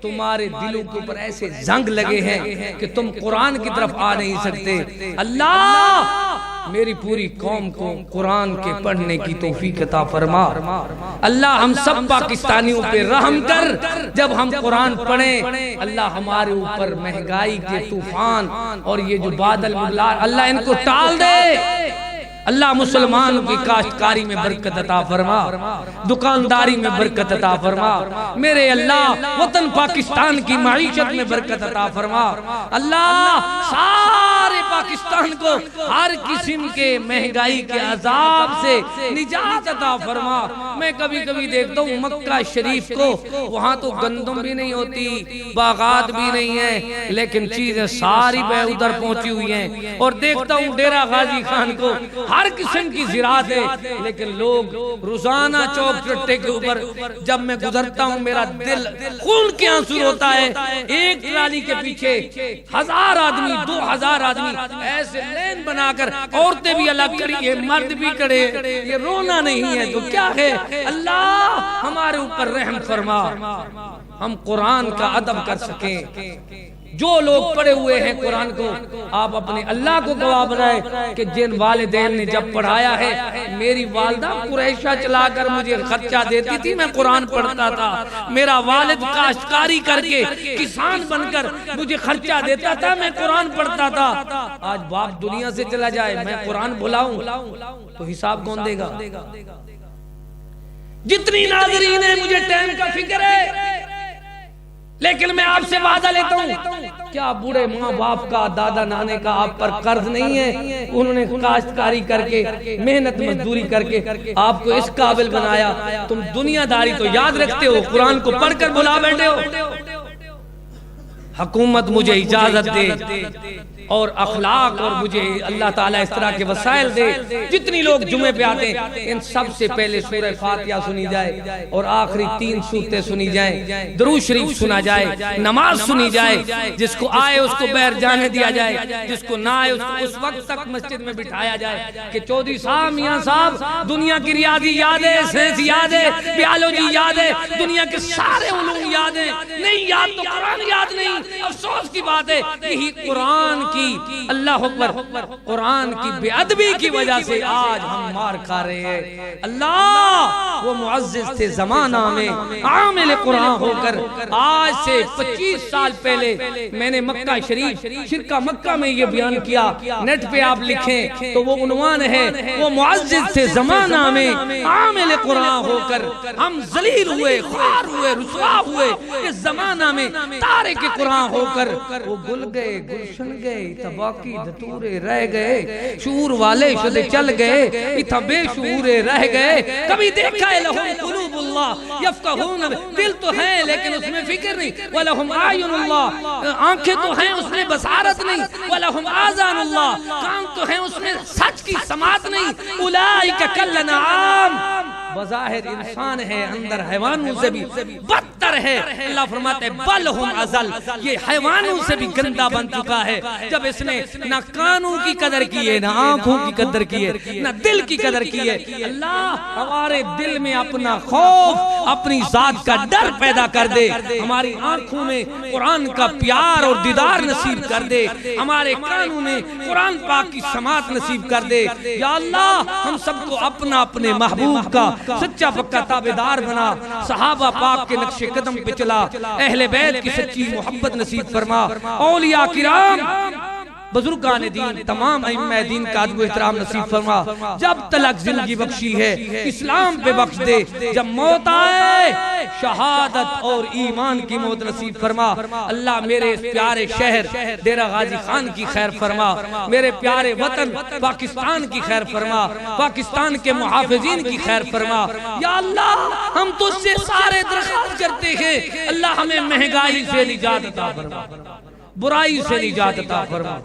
تمہارے دلوں کے اوپر ایسے زنگ لگے ہیں کہ تم قرآن کی طرف آ نہیں سکتے۔ اللہ میری پوری قوم کو قرآن کے پڑھنے کی توفیق عطا فرما۔ اللہ ہم سب پاکستانیوں پہ رحم کر، جب ہم قرآن پڑھیں اللہ ہمارے اوپر مہنگائی کے طوفان اور یہ جو بادل مغلار اللہ ان کو ٹال دے۔ اللہ مسلمانوں کی کاشتکاری میں برکت عطا فرما، دکانداری میں برکت عطا فرما، میرے اللہ وطن پاکستان کی معیشت میں برکت عطا فرما۔ اللہ سارے پاکستان کو ہر قسم کے مہنگائی کے عذاب سے نجات عطا فرما۔ میں کبھی کبھی دیکھتا ہوں مکہ شریف کو، وہاں تو گندم بھی نہیں ہوتی، باغات بھی نہیں ہیں، لیکن چیزیں ساری بے ادھر پہنچی ہوئی ہیں، اور دیکھتا ہوں ڈیرہ غازی خان کو ہر قسم کی زراعت ہے، لیکن لوگ روزانہ چوک چٹے کے اوپر جب میں گزرتا ہوں میرا دل خون کے آنسو ہوتا ہے۔ ایک ٹرالی کے پیچھے 1000 آدمی، 2000 آدمی ایسے لین بنا کر، عورتیں بھی الگ کری ہے، مرد بھی کڑے، یہ رونا نہیں ہے تو کیا ہے؟ اللہ ہمارے اوپر رحم فرما، ہم قرآن کا ادب کر سکیں۔ جو لوگ پڑھے ہوئے ہیں قرآن کو آپ اپنے اللہ کو گواہ بنائے کہ جن والدین نے جب پڑھایا ہے، میری والدہ قریشہ چلا کر مجھے خرچہ دیتی تھی، میں قرآن پڑھتا تھا، میرا والد کاشتکاری کر کے کسان بن کر مجھے خرچہ دیتا تھا، میں قرآن پڑھتا تھا۔ آج باپ دنیا سے چلا جائے، میں قرآن بھلاؤں تو حساب کون دے گا؟ جتنی ناظرین ہیں مجھے ٹائم کا فکر ہے، لیکن میں آپ سے وعدہ لیتا ہوں، کیا بوڑھے ماں باپ کا، دادا نانے کا آپ پر قرض نہیں ہے؟ انہوں نے کاشتکاری کر کے، محنت مزدوری کر کے آپ کو اس قابل بنایا، تم دنیا داری تو یاد رکھتے ہو، قرآن کو پڑھ کر بلا بیٹھے ہو۔ حکومت مجھے اجازت دے اور اخلاق اور مجھے اللہ تعالیٰ اس طرح کے وسائل دے، جتنی لوگ جمعے پہ آتے ہیں ان سب سے پہلے سورہ فاتحہ سنی جائے اور آخری 3 سورتیں سنی جائیں، درود شریف سنا جائے، نماز سنی جائے، جس کو آئے اس کو باہر جانے دیا جائے، جس کو نہ آئے اس کو اس وقت تک مسجد میں بٹھایا جائے کہ چودھری صاحب، میاں صاحب، دنیا کی ریاضی یاد ہے، سائنس یاد ہے، بیالوجی یاد ہے، دنیا کے سارے علوم یاد ہیں، نہیں یاد تو قرآن یاد نہیں۔ افسوس کی بات ہے، یہی قرآن کی، اللہ اکبر، قرآن کی بے ادبی کی وجہ سے آج ہم مار کھا رہے ہیں۔ اللہ وہ معزز تھے زمانہ میں عامل قرآن ہو کر، آج سے 25 سال پہلے میں نے مکہ شریف، شرکہ مکہ میں یہ بیان کیا، نیٹ پہ آپ لکھیں تو وہ عنوان ہے، وہ معزز تھے زمانہ میں عامل قرآن ہو کر، ہم ذلیل ہوئے، خوار ہوئے، رسوا ہوئے اس زمانہ میں تارک قرآن ہو کر، وہ گل گئے، گلشن گئے، تباکی دھتورے رہ گئے، شعور والے شدے چل گئے، اتھا بے شعورے رہ گئے۔ کبھی دیکھا ہے لہم قلوب اللہ یفقہون، دل تو ہیں لیکن اس میں فکر نہیں، وَلَهُمْ أَعْيُنُ اللَّهِ، آنکھیں تو ہیں اس میں بصارت نہیں، وَلَهُمْ آذَانُ اللَّهِ، کان تو ہیں اس میں سچ کی سماعت نہیں، أُولَئِكَ كَالْأَنْعَامِ، بظاہر انسان ہے اندر حیوانوں سے بھی بدتر ہے۔ اللہ فرماتے ہیں بل ہم ازل، یہ حیوانوں سے بھی گندا بن چکا ہے۔ جب اس نے نہ کانوں کی قدر کی ہے، نہ آنکھوں کی قدر کی ہے، نہ دل کی قدر کی ہے، اللہ ہمارے دل میں اپنا خوف، اپنی ذات کا ڈر پیدا کر دے، ہماری آنکھوں میں قرآن کا پیار اور دیدار نصیب کر دے، ہمارے کانوں میں قرآن پاک کی سماعت نصیب کر دے۔ یا اللہ ہم سب کو اپنا اپنے محبوب کا سچا پکا تابعدار بنا، صحابہ پاک کے نقش قدم پہ چلا، اہل بیت کی سچی محبت نصیب فرما، اولیاء کرام، بزرگان دین، تمام ائمہ دین کا ادب و احترام نصیب فرما۔ جب تلک زندگی بخشی ہے اسلام پہ بخش دے، جب موت آئے شہادت اور ایمان کی موت نصیب فرما۔ اللہ میرے پیارے شہر ڈیرہ غازی خان کی خیر فرما، میرے پیارے وطن پاکستان کی خیر فرما، پاکستان کے محافظین کی خیر فرما۔ یا اللہ ہم تجھ سے سارے درخواست کرتے ہیں، اللہ ہمیں مہنگائی سے نجات عطا فرما، برائی سے نجات عطا فرما،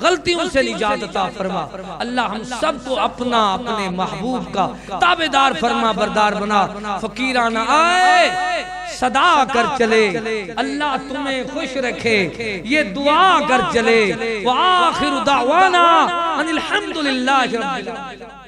غلطیوں سے نجات عطا فرما۔ اللہ ہم سب کو اپنا اپنے محبوب کا تابعدار فرما بردار بنا۔ فقیرانہ آئے صدا کر چلے، اللہ تمہیں خوش رکھے، یہ دعا کر چلے۔ وآخر دعوانا ان الحمدللہ رب العالمین۔